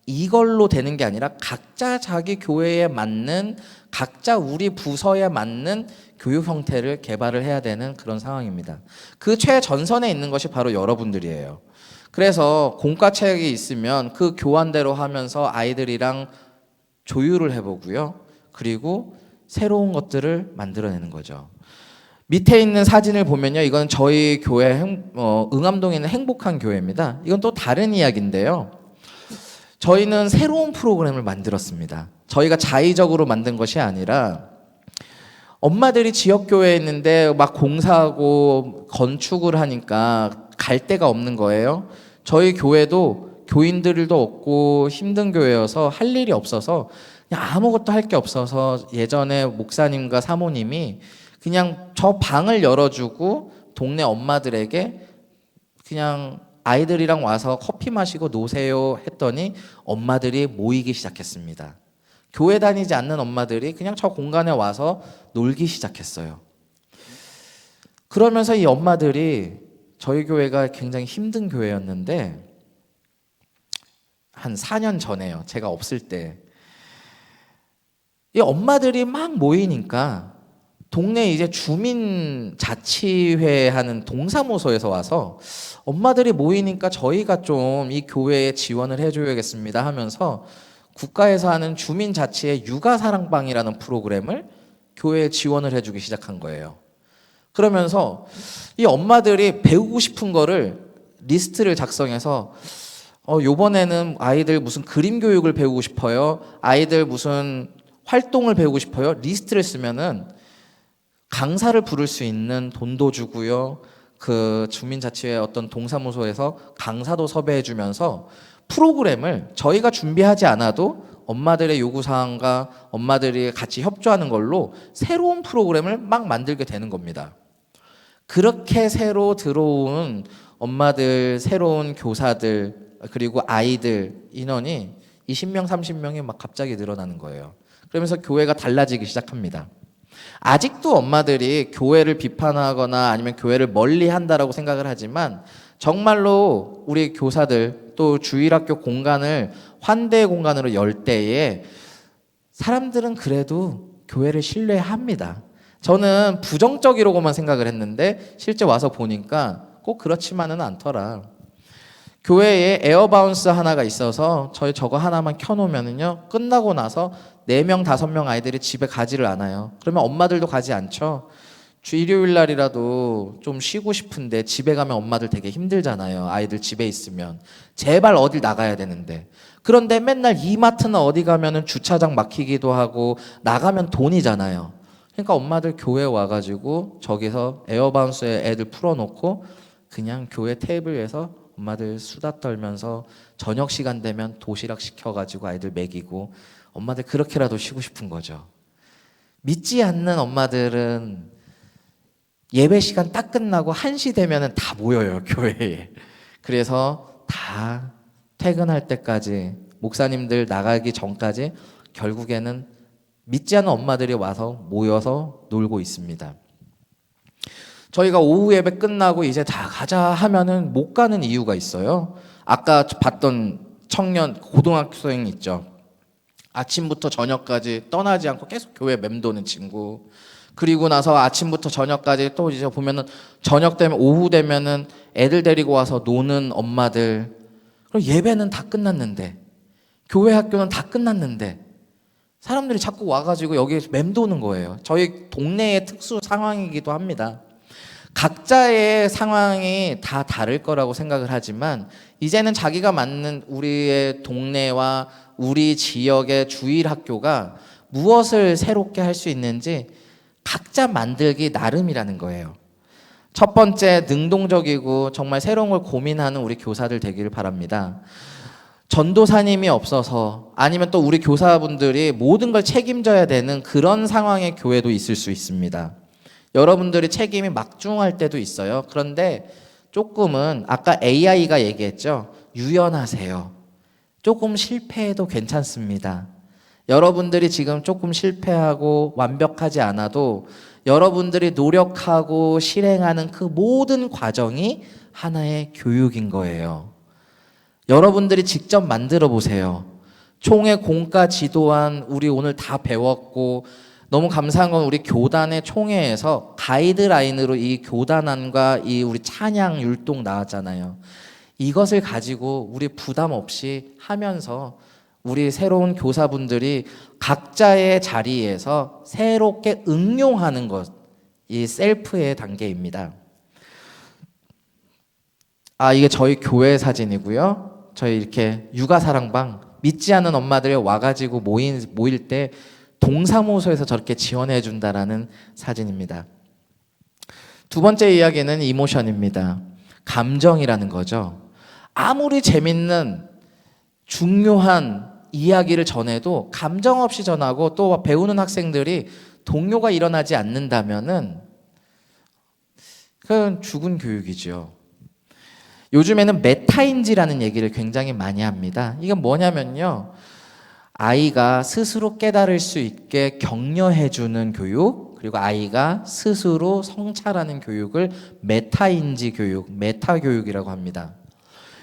이걸로 되는 게 아니라 각자 자기 교회에 맞는, 각자 우리 부서에 맞는 교육 형태를 개발을 해야 되는 그런 상황입니다. 그 최전선에 있는 것이 바로 여러분들이에요. 그래서 공과책이 있으면 그 교환대로 하면서 아이들이랑 조율을 해보고요, 그리고 새로운 것들을 만들어내는 거죠. 밑에 있는 사진을 보면요, 이건 저희 교회 응암동에 있는 행복한 교회입니다. 이건 또 다른 이야기인데요. 저희는 새로운 프로그램을 만들었습니다. 저희가 자의적으로 만든 것이 아니라 엄마들이 지역교회에 있는데 막 공사하고 건축을 하니까 갈 데가 없는 거예요. 저희 교회도 교인들도 없고 힘든 교회여서 할 일이 없어서 그냥 아무것도 할 게 없어서 예전에 목사님과 사모님이 그냥 저 방을 열어주고 동네 엄마들에게 그냥 아이들이랑 와서 커피 마시고 노세요 했더니 엄마들이 모이기 시작했습니다. 교회 다니지 않는 엄마들이 그냥 저 공간에 와서 놀기 시작했어요. 그러면서 이 엄마들이 저희 교회가 굉장히 힘든 교회였는데 한 4년 전에요. 제가 없을 때. 이 엄마들이 막 모이니까 동네 이제 주민자치회 하는 동사무소에서 와서 엄마들이 모이니까 저희가 좀 이 교회에 지원을 해줘야겠습니다 하면서 국가에서 하는 주민자치의 육아사랑방이라는 프로그램을 교회에 지원을 해주기 시작한 거예요. 그러면서 이 엄마들이 배우고 싶은 거를 리스트를 작성해서 요번에는 아이들 무슨 그림 교육을 배우고 싶어요. 아이들 무슨 활동을 배우고 싶어요. 리스트를 쓰면은 강사를 부를 수 있는 돈도 주고요. 그 주민자치회 어떤 동사무소에서 강사도 섭외해 주면서 프로그램을 저희가 준비하지 않아도 엄마들의 요구사항과 엄마들이 같이 협조하는 걸로 새로운 프로그램을 막 만들게 되는 겁니다. 그렇게 새로 들어온 엄마들, 새로운 교사들, 그리고 아이들 인원이 20명, 30명이 막 갑자기 늘어나는 거예요. 그러면서 교회가 달라지기 시작합니다. 아직도 엄마들이 교회를 비판하거나 아니면 교회를 멀리 한다라고 생각을 하지만 정말로 우리 교사들 또 주일학교 공간을 환대의 공간으로 열 때에 사람들은 그래도 교회를 신뢰합니다. 저는 부정적이라고만 생각을 했는데 실제 와서 보니까 꼭 그렇지만은 않더라. 교회에 에어바운스 하나가 있어서 저희 저거 하나만 켜놓으면은요 끝나고 나서 4명, 5명 아이들이 집에 가지를 않아요. 그러면 엄마들도 가지 않죠. 일요일 날이라도 좀 쉬고 싶은데 집에 가면 엄마들 되게 힘들잖아요. 아이들 집에 있으면 제발 어딜 나가야 되는데. 그런데 맨날 이마트나 어디 가면은 주차장 막히기도 하고 나가면 돈이잖아요. 그러니까 엄마들 교회 와가지고 저기서 에어바운스에 애들 풀어놓고 그냥 교회 테이블에서 엄마들 수다 떨면서 저녁 시간 되면 도시락 시켜가지고 아이들 먹이고 엄마들 그렇게라도 쉬고 싶은 거죠. 믿지 않는 엄마들은 예배 시간 딱 끝나고 1시 되면은 다 모여요, 교회에. 그래서 다 퇴근할 때까지 목사님들 나가기 전까지 결국에는 믿지 않는 엄마들이 와서 모여서 놀고 있습니다. 저희가 오후 예배 끝나고 이제 다 가자 하면은 못 가는 이유가 있어요. 아까 봤던 청년 고등학생 있죠. 아침부터 저녁까지 떠나지 않고 계속 교회 맴도는 친구. 그리고 나서 아침부터 저녁까지 또 이제 보면은 저녁 되면 오후 되면은 애들 데리고 와서 노는 엄마들. 그럼 예배는 다 끝났는데 교회 학교는 다 끝났는데 사람들이 자꾸 와가지고 여기 맴도는 거예요. 저희 동네의 특수 상황이기도 합니다. 각자의 상황이 다 다를 거라고 생각을 하지만 이제는 자기가 맞는 우리의 동네와 우리 지역의 주일 학교가 무엇을 새롭게 할 수 있는지 각자 만들기 나름이라는 거예요. 첫 번째, 능동적이고 정말 새로운 걸 고민하는 우리 교사들 되기를 바랍니다. 전도사님이 없어서 아니면 또 우리 교사분들이 모든 걸 책임져야 되는 그런 상황의 교회도 있을 수 있습니다. 여러분들이 책임이 막중할 때도 있어요. 그런데 조금은 아까 AI가 얘기했죠. 유연하세요. 조금 실패해도 괜찮습니다. 여러분들이 지금 조금 실패하고 완벽하지 않아도 여러분들이 노력하고 실행하는 그 모든 과정이 하나의 교육인 거예요. 여러분들이 직접 만들어 보세요. 총회 공과 지도안 우리 오늘 다 배웠고 너무 감사한 건 우리 교단의 총회에서 가이드라인으로 이 교단안과 이 우리 찬양 율동 나왔잖아요. 이것을 가지고 우리 부담 없이 하면서 우리 새로운 교사분들이 각자의 자리에서 새롭게 응용하는 것, 이 셀프의 단계입니다. 이게 저희 교회 사진이고요. 저희 이렇게 육아사랑방 믿지 않는 엄마들이 와가지고 모일 때 동사무소에서 저렇게 지원해 준다라는 사진입니다. 두 번째 이야기는 이모션입니다. 감정이라는 거죠. 아무리 재밌는 중요한 이야기를 전해도 감정 없이 전하고 또 배우는 학생들이 동요가 일어나지 않는다면은 그건 죽은 교육이죠. 요즘에는 메타인지라는 얘기를 굉장히 많이 합니다. 이건 뭐냐면요, 아이가 스스로 깨달을 수 있게 격려해주는 교육, 그리고 아이가 스스로 성찰하는 교육을 메타인지 교육, 메타 교육이라고 합니다.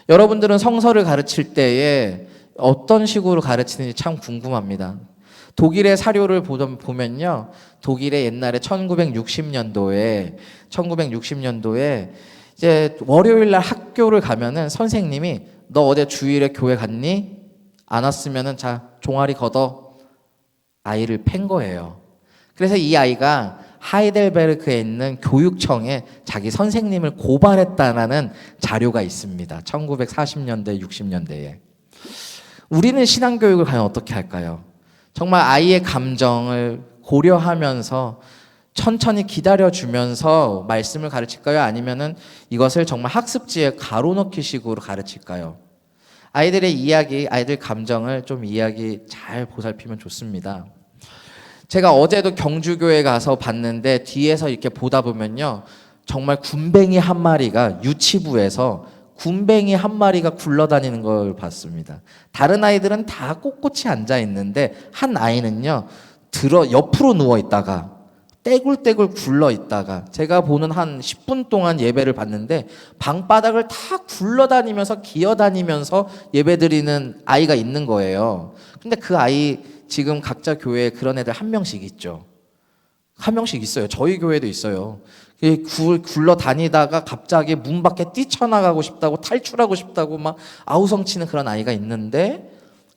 여러분들은 성서를 가르칠 때에 어떤 식으로 가르치는지 참 궁금합니다. 독일의 사료를 보면요, 독일의 옛날에 1960년도에 이제 월요일 날 학교를 가면은 선생님이 너 어제 주일에 교회 갔니? 안 왔으면은 자, 종아리 걷어. 아이를 팬 거예요. 그래서 이 아이가 하이델베르크에 있는 교육청에 자기 선생님을 고발했다라는 자료가 있습니다. 1940년대, 60년대에. 우리는 신앙교육을 과연 어떻게 할까요? 정말 아이의 감정을 고려하면서 천천히 기다려주면서 말씀을 가르칠까요? 아니면은 이것을 정말 학습지에 가로넣기 식으로 가르칠까요? 아이들의 이야기, 아이들 감정을 좀 이야기 잘 보살피면 좋습니다. 제가 어제도 경주교회 가서 봤는데 뒤에서 이렇게 보다 보면요, 정말 군뱅이 한 마리가 유치부에서 군뱅이 한 마리가 굴러다니는 걸 봤습니다. 다른 아이들은 다 꼿꼿이 앉아 있는데 한 아이는요, 옆으로 누워 있다가 떼굴떼굴 굴러 있다가 제가 보는 한 10분 동안 예배를 봤는데 방바닥을 다 굴러다니면서 기어다니면서 예배드리는 아이가 있는 거예요. 근데 그 아이 지금 각자 교회에 그런 애들 한 명씩 있죠. 한 명씩 있어요. 저희 교회도 있어요. 굴러 다니다가 갑자기 문 밖에 뛰쳐나가고 싶다고, 탈출하고 싶다고 막 아우성치는 그런 아이가 있는데,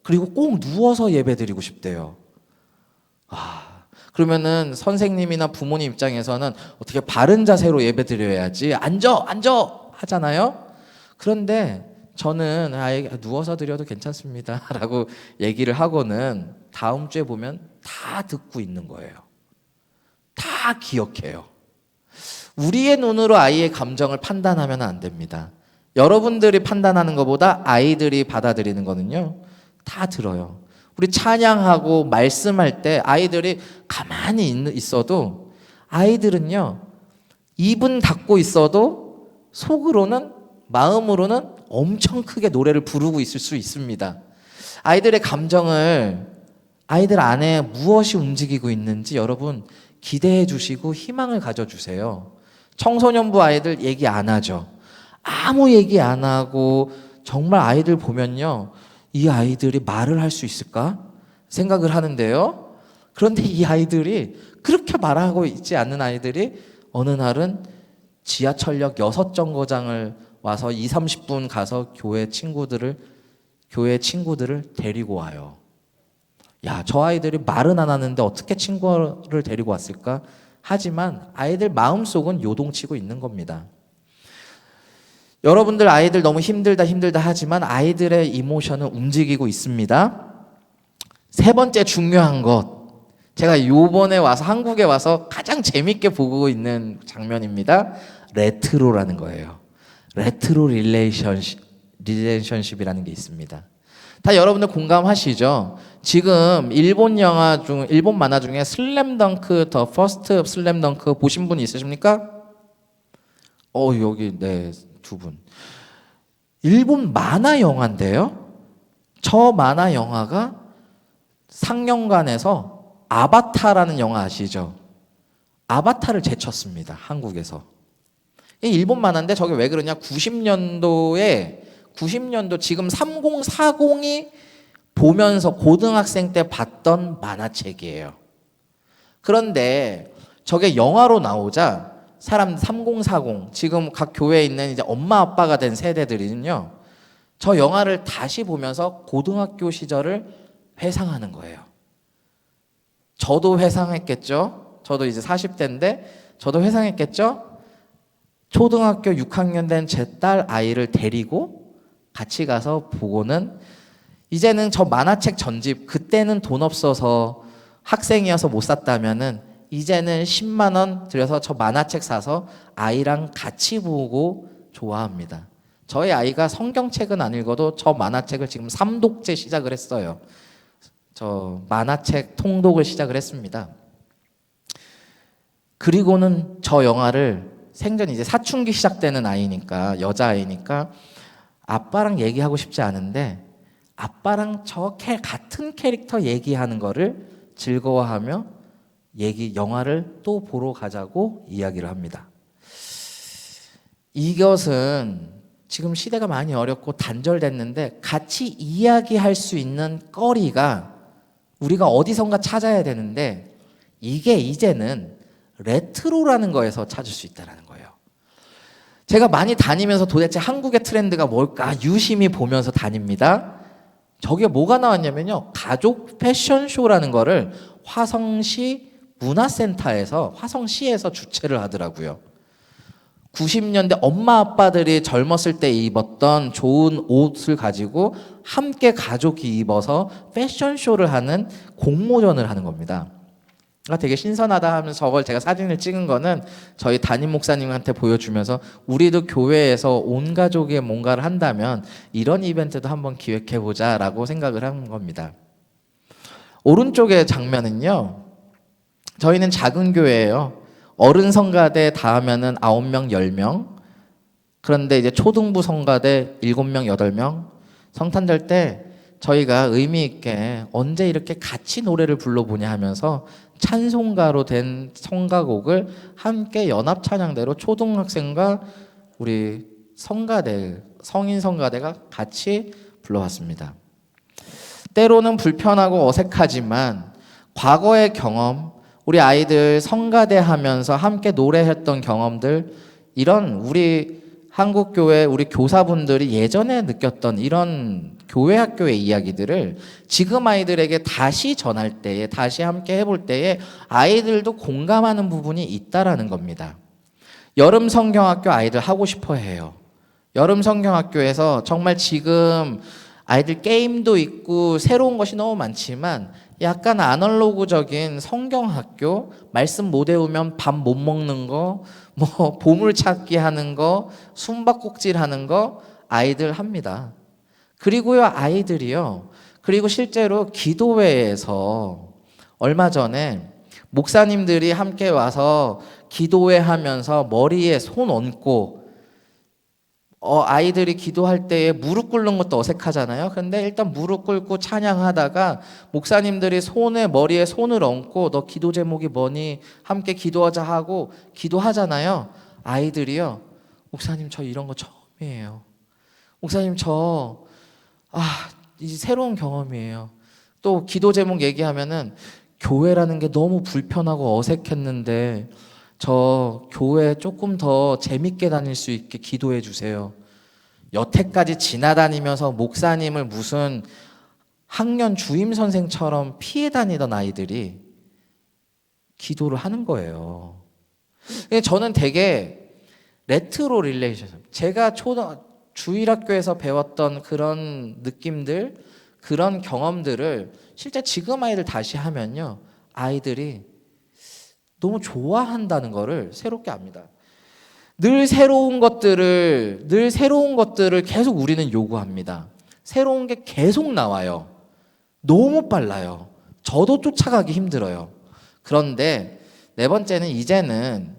그리고 꼭 누워서 예배드리고 싶대요. 그러면은 선생님이나 부모님 입장에서는 어떻게 바른 자세로 예배드려야지, 앉아 하잖아요. 그런데 저는 누워서 드려도 괜찮습니다 라고 얘기를 하고는 다음 주에 보면 다 듣고 있는 거예요. 다 기억해요. 우리의 눈으로 아이의 감정을 판단하면 안 됩니다. 여러분들이 판단하는 것보다 아이들이 받아들이는 거는요, 다 들어요. 우리 찬양하고 말씀할 때 아이들이 가만히 있어도, 아이들은요, 입은 닫고 있어도 속으로는, 마음으로는 엄청 크게 노래를 부르고 있을 수 있습니다. 아이들의 감정을, 아이들 안에 무엇이 움직이고 있는지 여러분 기대해 주시고 희망을 가져주세요. 청소년부 아이들 얘기 안 하죠. 아무 얘기 안 하고 정말 아이들 보면요, 이 아이들이 말을 할 수 있을까 생각을 하는데요. 그런데 이 아이들이, 그렇게 말하고 있지 않는 아이들이 어느 날은 지하철역 6정거장을 와서 20-30분 가서 교회 친구들을 데리고 와요. 야, 저 아이들이 말은 안 하는데 어떻게 친구를 데리고 왔을까? 하지만 아이들 마음속은 요동치고 있는 겁니다. 여러분들 아이들 너무 힘들다 하지만 아이들의 이모션은 움직이고 있습니다. 세 번째 중요한 것, 제가 요번에 와서, 한국에 와서 가장 재밌게 보고 있는 장면입니다. 레트로라는 거예요. 레트로 릴레이션십이라는 게 있습니다. 다 여러분들 공감하시죠? 지금 일본 만화 중에 슬램덩크, 더 퍼스트 슬램덩크 보신 분 있으십니까? 여기 네, 두 분. 일본 만화 영화인데요. 저 만화 영화가 상영관에서 아바타라는 영화 아시죠? 아바타를 제쳤습니다. 한국에서. 일본 만화인데 저게 왜 그러냐? 90년도 지금 3040이 보면서 고등학생 때 봤던 만화책이에요. 그런데 저게 영화로 나오자 사람 3040, 지금 각 교회에 있는 이제 엄마 아빠가 된 세대들은요, 저 영화를 다시 보면서 고등학교 시절을 회상하는 거예요. 저도 회상했겠죠. 저도 이제 40대인데 저도 회상했겠죠? 초등학교 6학년 된 제 딸 아이를 데리고 같이 가서 보고는 이제는 저 만화책 전집 그때는 돈 없어서 학생이어서 못 샀다면은 이제는 10만 원 들여서 저 만화책 사서 아이랑 같이 보고 좋아합니다. 저희 아이가 성경책은 안 읽어도 저 만화책을 지금 3독째 시작을 했어요. 저 만화책 통독을 시작을 했습니다. 그리고는 저 영화를 생전 이제 사춘기 시작되는 아이니까, 여자아이니까 아빠랑 얘기하고 싶지 않은데 아빠랑 같은 캐릭터 얘기하는 거를 즐거워하며 영화를 또 보러 가자고 이야기를 합니다. 이것은 지금 시대가 많이 어렵고 단절됐는데 같이 이야기할 수 있는 거리가 우리가 어디선가 찾아야 되는데 이게 이제는 레트로라는 거에서 찾을 수 있다는 거예요. 제가 많이 다니면서 도대체 한국의 트렌드가 뭘까 유심히 보면서 다닙니다. 저게 뭐가 나왔냐면요. 가족 패션쇼라는 거를 화성시 문화센터에서 화성시에서 주최를 하더라고요. 90년대 엄마 아빠들이 젊었을 때 입었던 좋은 옷을 가지고 함께 가족이 입어서 패션쇼를 하는 공모전을 하는 겁니다. 되게 신선하다 하면서 저걸 제가 사진을 찍은 거는 저희 담임 목사님한테 보여주면서 우리도 교회에서 온 가족이 뭔가를 한다면 이런 이벤트도 한번 기획해보자 라고 생각을 한 겁니다. 오른쪽의 장면은요, 저희는 작은 교회예요. 어른 성가대 다 하면은 9명, 10명. 그런데 이제 초등부 성가대 7명, 8명. 성탄절 때 저희가 의미 있게 언제 이렇게 같이 노래를 불러보냐 하면서 찬송가로 된 성가곡을 함께 연합 찬양대로 초등학생과 우리 성가대, 성인 성가대가 같이 불러왔습니다. 때로는 불편하고 어색하지만 과거의 경험, 우리 아이들 성가대 하면서 함께 노래했던 경험들, 이런 우리 한국교회 우리 교사분들이 예전에 느꼈던 이런 교회 학교의 이야기들을 지금 아이들에게 다시 전할 때에, 다시 함께 해볼 때에 아이들도 공감하는 부분이 있다라는 겁니다. 여름 성경학교 아이들 하고 싶어 해요. 여름 성경학교에서 정말 지금 아이들 게임도 있고 새로운 것이 너무 많지만 약간 아날로그적인 성경학교, 말씀 못 외우면 밥 못 먹는 거, 뭐 보물찾기 하는 거, 숨바꼭질 하는 거 아이들 합니다. 그리고요, 아이들이요. 그리고 실제로 기도회에서 얼마 전에 목사님들이 함께 와서 기도회 하면서 머리에 손 얹고 아이들이 기도할 때에 무릎 꿇는 것도 어색하잖아요. 근데 일단 무릎 꿇고 찬양하다가 목사님들이 머리에 손을 얹고 너 기도 제목이 뭐니? 함께 기도하자 하고 기도하잖아요. 아이들이요. 목사님 저 이런 거 처음이에요. 목사님 이제 새로운 경험이에요. 또 기도 제목 얘기하면은 교회라는 게 너무 불편하고 어색했는데 저 교회 조금 더 재밌게 다닐 수 있게 기도해 주세요. 여태까지 지나다니면서 목사님을 무슨 학년 주임 선생처럼 피해 다니던 아이들이 기도를 하는 거예요. 저는 되게 레트로 릴레이션십, 제가 주일학교에서 배웠던 그런 느낌들, 그런 경험들을 실제 지금 아이들 다시 하면요, 아이들이 너무 좋아한다는 거를 새롭게 압니다. 늘 새로운 것들을 계속 우리는 요구합니다. 새로운 게 계속 나와요. 너무 빨라요. 저도 쫓아가기 힘들어요. 그런데 네 번째는 이제는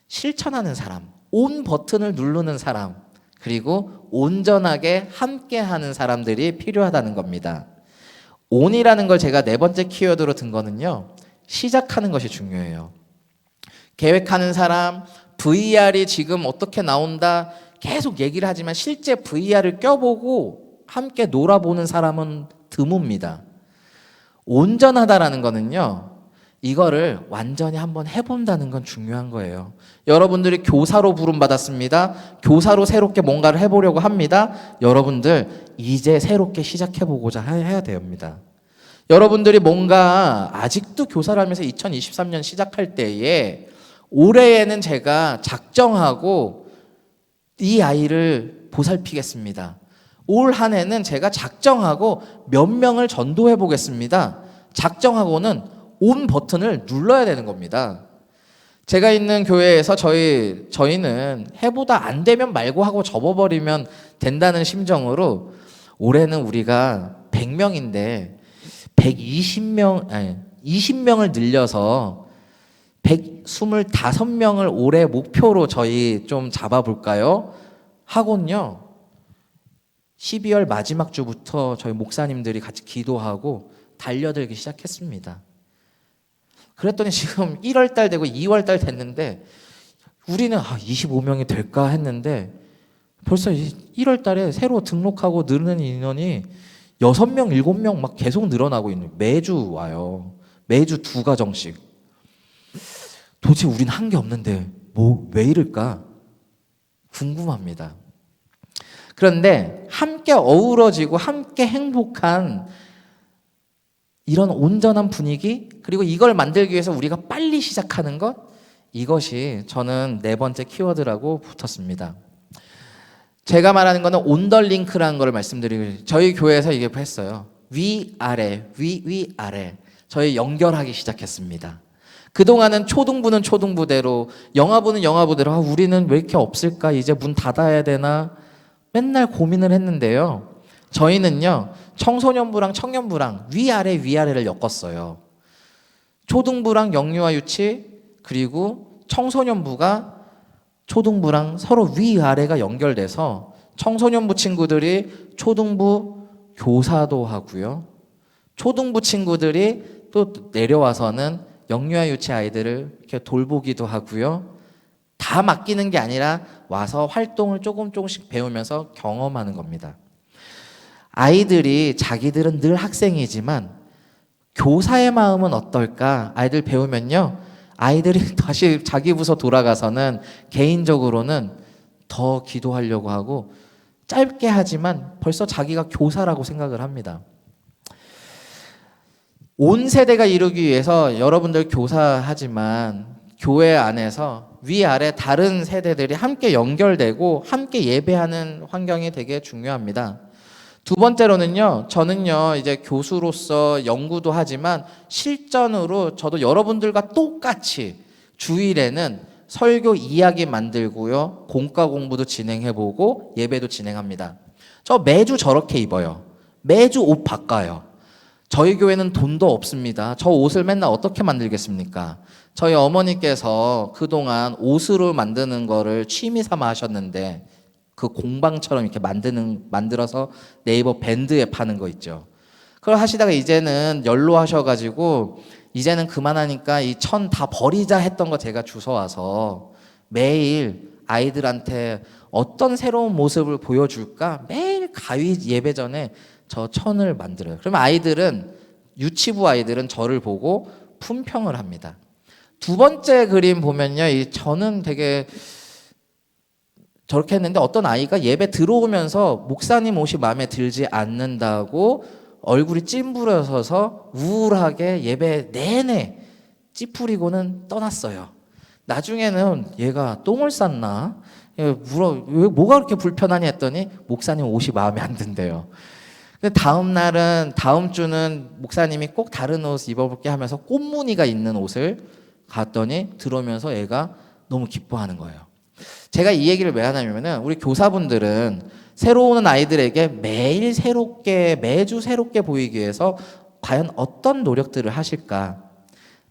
실천하는 사람, 온 버튼을 누르는 사람, 그리고 온전하게 함께하는 사람들이 필요하다는 겁니다. 온이라는 걸 제가 네 번째 키워드로 든 거는요, 시작하는 것이 중요해요. 계획하는 사람, VR이 지금 어떻게 나온다 계속 얘기를 하지만 실제 VR을 껴보고 함께 놀아보는 사람은 드뭅니다. 온전하다라는 거는요, 이거를 완전히 한번 해본다는 건 중요한 거예요. 여러분들이 교사로 부름받았습니다. 교사로 새롭게 뭔가를 해보려고 합니다. 여러분들 이제 새롭게 시작해보고자 해야 됩니다. 여러분들이 뭔가 아직도 교사를 하면서 2023년 시작할 때에 올해에는 제가 작정하고 이 아이를 보살피겠습니다. 올 한 해는 제가 작정하고 몇 명을 전도해 보겠습니다. 작정하고는 온 버튼을 눌러야 되는 겁니다. 제가 있는 교회에서 저희는 해보다 안 되면 말고 하고 접어버리면 된다는 심정으로 올해는 우리가 100명인데 20명을 늘려서 125명을 올해 목표로 저희 좀 잡아볼까요? 하곤요. 12월 마지막 주부터 저희 목사님들이 같이 기도하고 달려들기 시작했습니다. 그랬더니 지금 1월 달 되고 2월 달 됐는데 우리는 25명이 될까 했는데 벌써 1월 달에 새로 등록하고 느는 인원이 6명, 7명 막 계속 늘어나고 있는, 매주 와요. 매주 2가정씩. 도대체 우린 한 게 없는데 왜 이럴까? 궁금합니다. 그런데 함께 어우러지고 함께 행복한 이런 온전한 분위기, 그리고 이걸 만들기 위해서 우리가 빨리 시작하는 것, 이것이 저는 4번째 키워드라고 붙었습니다. 제가 말하는 거는 온더링크라는 걸 말씀드리고, 저희 교회에서 이게 했어요. 위아래, 위아래. 저희 연결하기 시작했습니다. 그동안은 초등부는 초등부대로, 영아부는 영아부대로, 우리는 왜 이렇게 없을까? 이제 문 닫아야 되나? 맨날 고민을 했는데요. 저희는요, 청소년부랑 청년부랑 위아래를 엮었어요. 초등부랑 영유아 유치, 그리고 청소년부가 초등부랑 서로 위아래가 연결돼서 청소년부 친구들이 초등부 교사도 하고요. 초등부 친구들이 또 내려와서는 영유아 유치 아이들을 이렇게 돌보기도 하고요. 다 맡기는 게 아니라 와서 활동을 조금씩 배우면서 경험하는 겁니다. 아이들이 자기들은 늘 학생이지만 교사의 마음은 어떨까? 아이들 배우면요. 아이들이 다시 자기 부서 돌아가서는 개인적으로는 더 기도하려고 하고 짧게 하지만 벌써 자기가 교사라고 생각을 합니다. 온 세대가 이루기 위해서 여러분들 교사하지만 교회 안에서 위아래 다른 세대들이 함께 연결되고 함께 예배하는 환경이 되게 중요합니다. 2번째로는요, 저는요, 이제 교수로서 연구도 하지만 실전으로 저도 여러분들과 똑같이 주일에는 설교 이야기 만들고요, 공과 공부도 진행해보고 예배도 진행합니다. 저 매주 저렇게 입어요. 매주 옷 바꿔요. 저희 교회는 돈도 없습니다. 저 옷을 맨날 어떻게 만들겠습니까? 저희 어머니께서 그동안 옷으로 만드는 거를 취미 삼아 하셨는데 그 공방처럼 이렇게 만들어서 네이버 밴드에 파는 거 있죠. 그걸 하시다가 이제는 연로하셔가지고 이제는 그만하니까 이 천 다 버리자 했던 거 제가 주워와서 매일 아이들한테 어떤 새로운 모습을 보여줄까 매일 가위 예배 전에 저 천을 만들어요. 그러면 아이들은, 유치부 아이들은 저를 보고 품평을 합니다. 2번째 그림 보면요, 저는 되게 저렇게 했는데 어떤 아이가 예배 들어오면서 목사님 옷이 마음에 들지 않는다고 얼굴이 찜부러져서 우울하게 예배 내내 찌푸리고는 떠났어요. 나중에는 얘가 똥을 쌌나? 왜 뭐가 그렇게 불편하니 했더니 목사님 옷이 마음에 안 든대요. 근데 다음 주는 목사님이 꼭 다른 옷 입어볼게 하면서 꽃무늬가 있는 옷을 갔더니 들어오면서 얘가 너무 기뻐하는 거예요. 제가 이 얘기를 왜 하냐면은 우리 교사분들은 새로 오는 아이들에게 매주 새롭게 보이기 위해서 과연 어떤 노력들을 하실까?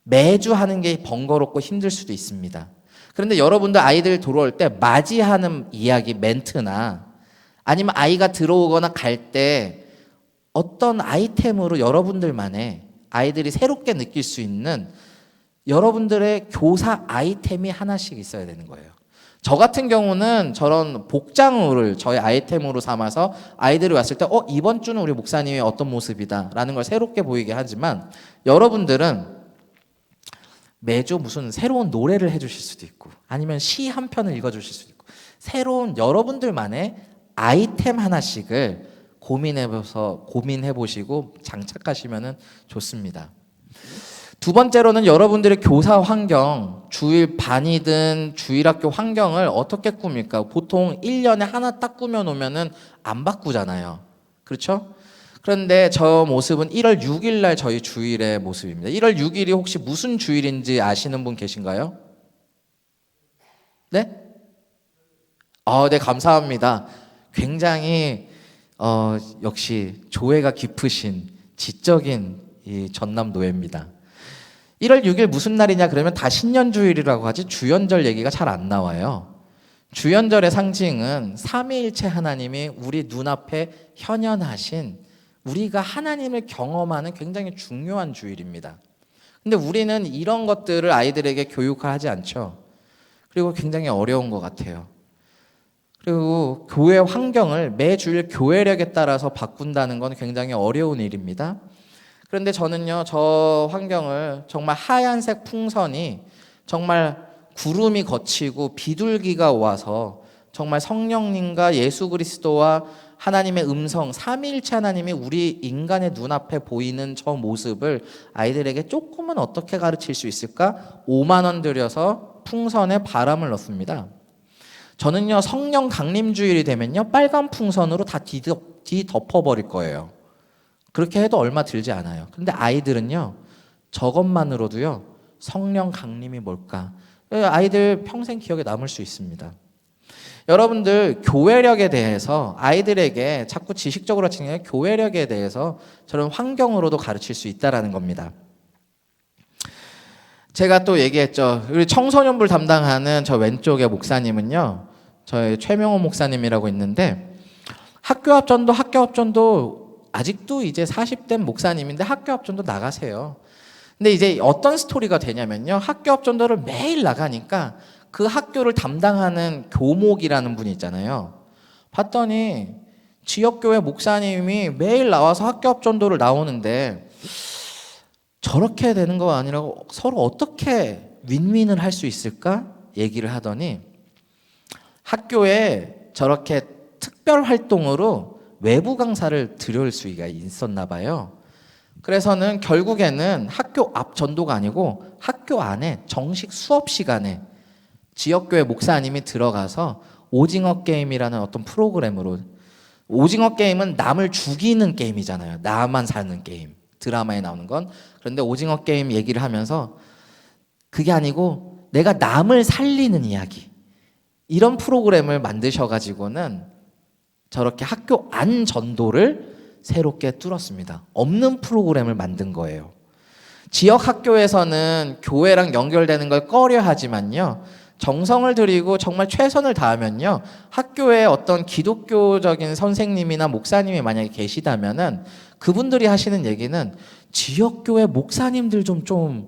매주 하는 게 번거롭고 힘들 수도 있습니다. 그런데 여러분들 아이들 들어올 때 맞이하는 이야기, 멘트나 아니면 아이가 들어오거나 갈 때 어떤 아이템으로 여러분들만의 아이들이 새롭게 느낄 수 있는 여러분들의 교사 아이템이 하나씩 있어야 되는 거예요. 저 같은 경우는 저런 복장을 저의 아이템으로 삼아서 아이들이 왔을 때 이번 주는 우리 목사님이 어떤 모습이다 라는 걸 새롭게 보이게 하지만 여러분들은 매주 무슨 새로운 노래를 해주실 수도 있고 아니면 시 한 편을 읽어주실 수도 있고 새로운 여러분들만의 아이템 하나씩을 고민해보시고 장착하시면 좋습니다. 두 번째로는 여러분들의 교사 환경, 주일 반이든 주일학교 환경을 어떻게 꾸밀까? 보통 1년에 하나 딱 꾸며놓으면은 안 바꾸잖아요. 그렇죠? 그런데 저 모습은 1월 6일 날 저희 주일의 모습입니다. 1월 6일이 혹시 무슨 주일인지 아시는 분 계신가요? 네? 네, 감사합니다. 굉장히 역시 조예가 깊으신 지적인 이 전남 노예입니다. 1월 6일 무슨 날이냐 그러면 다 신년주일이라고 하지 주연절 얘기가 잘 안 나와요. 주연절의 상징은 삼위일체 하나님이 우리 눈앞에 현현하신 우리가 하나님을 경험하는 굉장히 중요한 주일입니다. 근데 우리는 이런 것들을 아이들에게 교육하지 않죠. 그리고 굉장히 어려운 것 같아요. 그리고 교회 환경을 매주일 교회력에 따라서 바꾼다는 건 굉장히 어려운 일입니다. 그런데 저는요, 저 환경을 정말 하얀색 풍선이 정말 구름이 걷히고 비둘기가 와서 정말 성령님과 예수 그리스도와 하나님의 음성, 삼위일체 하나님이 우리 인간의 눈앞에 보이는 저 모습을 아이들에게 조금은 어떻게 가르칠 수 있을까? 5만 원 들여서 풍선에 바람을 넣습니다. 저는요, 성령 강림주일이 되면요, 빨간 풍선으로 다 뒤덮어버릴 거예요. 그렇게 해도 얼마 들지 않아요. 근데 아이들은요, 저것만으로도요, 성령 강림이 뭘까? 아이들 평생 기억에 남을 수 있습니다. 여러분들 교회력에 대해서 아이들에게 자꾸 지식적으로 치는 교회력에 대해서 저런 환경으로도 가르칠 수 있다라는 겁니다. 제가 또 얘기했죠. 우리 청소년부 담당하는 저 왼쪽의 목사님은요, 저희 최명호 목사님이라고 있는데 학교 앞전도 아직도 이제 40대 목사님인데 학교 앞전도 나가세요. 근데 이제 어떤 스토리가 되냐면요, 학교 앞전도를 매일 나가니까 그 학교를 담당하는 교목이라는 분이 있잖아요. 봤더니 지역교회 목사님이 매일 나와서 학교 앞전도를 나오는데 저렇게 되는 거 아니라고 서로 어떻게 윈윈을 할 수 있을까 얘기를 하더니 학교에 저렇게 특별 활동으로 외부 강사를 들여올 수가 있었나 봐요. 그래서는 결국에는 학교 앞 전도가 아니고 학교 안에 정식 수업 시간에 지역교회 목사님이 들어가서 오징어 게임이라는 어떤 프로그램으로, 오징어 게임은 남을 죽이는 게임이잖아요. 나만 사는 게임. 드라마에 나오는 건. 그런데 오징어 게임 얘기를 하면서 그게 아니고 내가 남을 살리는 이야기, 이런 프로그램을 만드셔가지고는 저렇게 학교 안 전도를 새롭게 뚫었습니다. 없는 프로그램을 만든 거예요. 지역 학교에서는 교회랑 연결되는 걸 꺼려 하지만요, 정성을 들이고 정말 최선을 다하면요, 학교에 어떤 기독교적인 선생님이나 목사님이 만약에 계시다면은 그분들이 하시는 얘기는 지역교회 목사님들 좀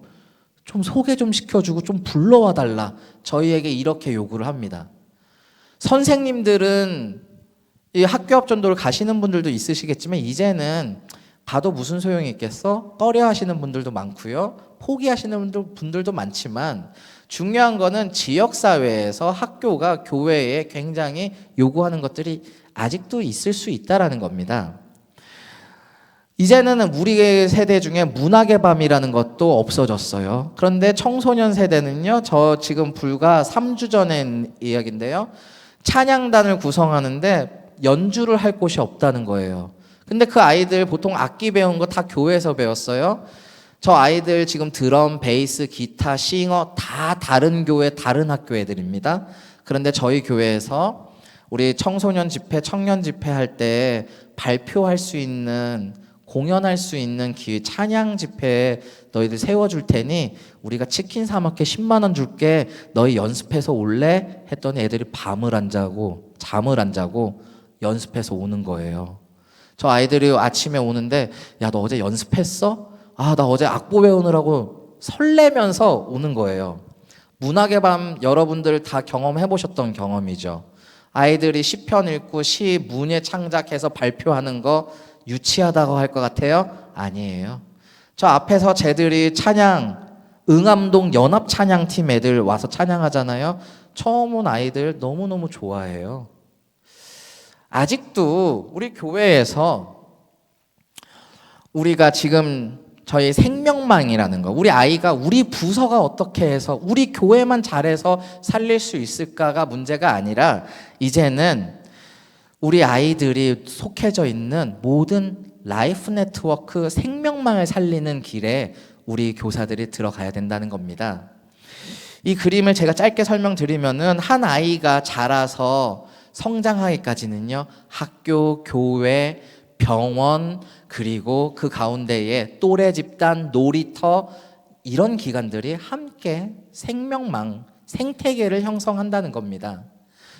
소개 좀 시켜주고 좀 불러와 달라, 저희에게 이렇게 요구를 합니다. 선생님들은 이 학교 앞 전도를 가시는 분들도 있으시겠지만 이제는 가도 무슨 소용이 있겠어? 꺼려 하시는 분들도 많고요, 포기하시는 분들도 많지만 중요한 거는 지역사회에서 학교가 교회에 굉장히 요구하는 것들이 아직도 있을 수 있다는 겁니다. 이제는 우리 세대 중에 문학의 밤이라는 것도 없어졌어요. 그런데 청소년 세대는요, 저 지금 불과 3주 전의 이야기인데요, 찬양단을 구성하는데 연주를 할 곳이 없다는 거예요. 근데 그 아이들 보통 악기 배운 거 다 교회에서 배웠어요. 저 아이들 지금 드럼, 베이스, 기타, 싱어 다 다른 교회, 다른 학교 애들입니다. 그런데 저희 교회에서 우리 청소년 집회, 청년 집회 할 때 발표할 수 있는, 공연할 수 있는 기회, 찬양 집회에 너희들 세워줄 테니 우리가 치킨 사 먹게 10만 원 줄게, 너희 연습해서 올래? 했더니 애들이 밤을 안 자고 잠을 안 자고 연습해서 오는 거예요. 저 아이들이 아침에 오는데, 야, 너 어제 연습했어? 아, 나 어제 악보 배우느라고 설레면서 오는 거예요. 문학의 밤 여러분들 다 경험해 보셨던 경험이죠. 아이들이 시편 읽고 시 문예 창작해서 발표하는 거 유치하다고 할 것 같아요? 아니에요. 저 앞에서 쟤들이 찬양, 응암동 연합 찬양팀 애들 와서 찬양하잖아요. 처음 온 아이들 너무너무 좋아해요. 아직도 우리 교회에서 우리가 지금 저희 생명망이라는 거, 우리 아이가 우리 부서가 어떻게 해서 우리 교회만 잘해서 살릴 수 있을까가 문제가 아니라 이제는 우리 아이들이 속해져 있는 모든 라이프 네트워크 생명망을 살리는 길에 우리 교사들이 들어가야 된다는 겁니다. 이 그림을 제가 짧게 설명드리면은 한 아이가 자라서 성장하기까지는요, 학교, 교회, 병원, 그리고 그 가운데에 또래 집단, 놀이터, 이런 기관들이 함께 생명망, 생태계를 형성한다는 겁니다.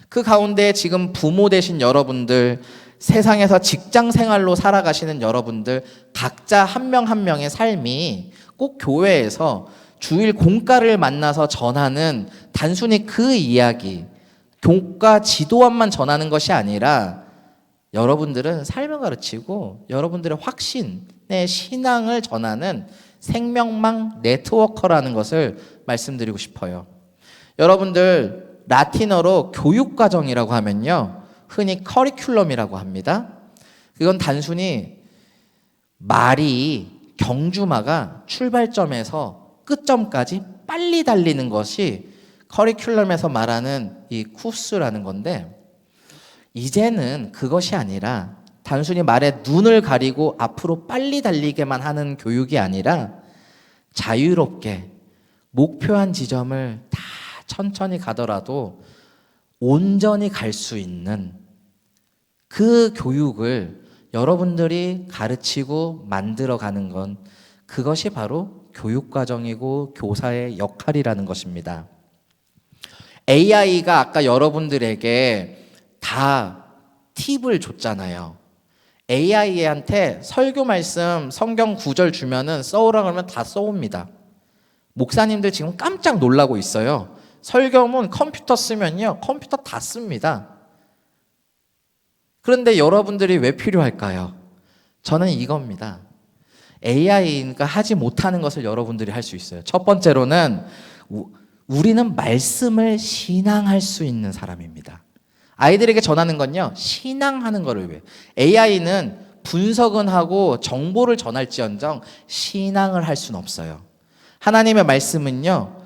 그 가운데 지금 부모 되신 여러분들, 세상에서 직장 생활로 살아가시는 여러분들, 각자 한 명 한 명의 삶이 꼭 교회에서 주일 공과를 만나서 전하는 단순히 그 이야기, 교과 지도안만 전하는 것이 아니라 여러분들은 삶을 가르치고 여러분들의 확신의 신앙을 전하는 생명망 네트워커라는 것을 말씀드리고 싶어요. 여러분들 라틴어로 교육과정이라고 하면요, 흔히 커리큘럼이라고 합니다. 그건 단순히 말이, 경주마가 출발점에서 끝점까지 빨리 달리는 것이 커리큘럼에서 말하는 이 코스라는 건데, 이제는 그것이 아니라 단순히 말에 눈을 가리고 앞으로 빨리 달리게만 하는 교육이 아니라 자유롭게 목표한 지점을 다 천천히 가더라도 온전히 갈 수 있는 그 교육을 여러분들이 가르치고 만들어가는 건, 그것이 바로 교육과정이고 교사의 역할이라는 것입니다. AI가 아까 여러분들에게 다 팁을 줬잖아요. AI한테 설교 말씀, 성경 구절 주면은 써오라 그러면 다 써옵니다. 목사님들 지금 깜짝 놀라고 있어요. 설교문 컴퓨터 쓰면요, 컴퓨터 다 씁니다. 그런데 여러분들이 왜 필요할까요? 저는 이겁니다. AI가 하지 못하는 것을 여러분들이 할 수 있어요. 첫 번째로는 우리는 말씀을 신앙할 수 있는 사람입니다. 아이들에게 전하는 건요, 신앙하는 거를 위해. AI는 분석은 하고 정보를 전할지언정 신앙을 할 수는 없어요. 하나님의 말씀은요,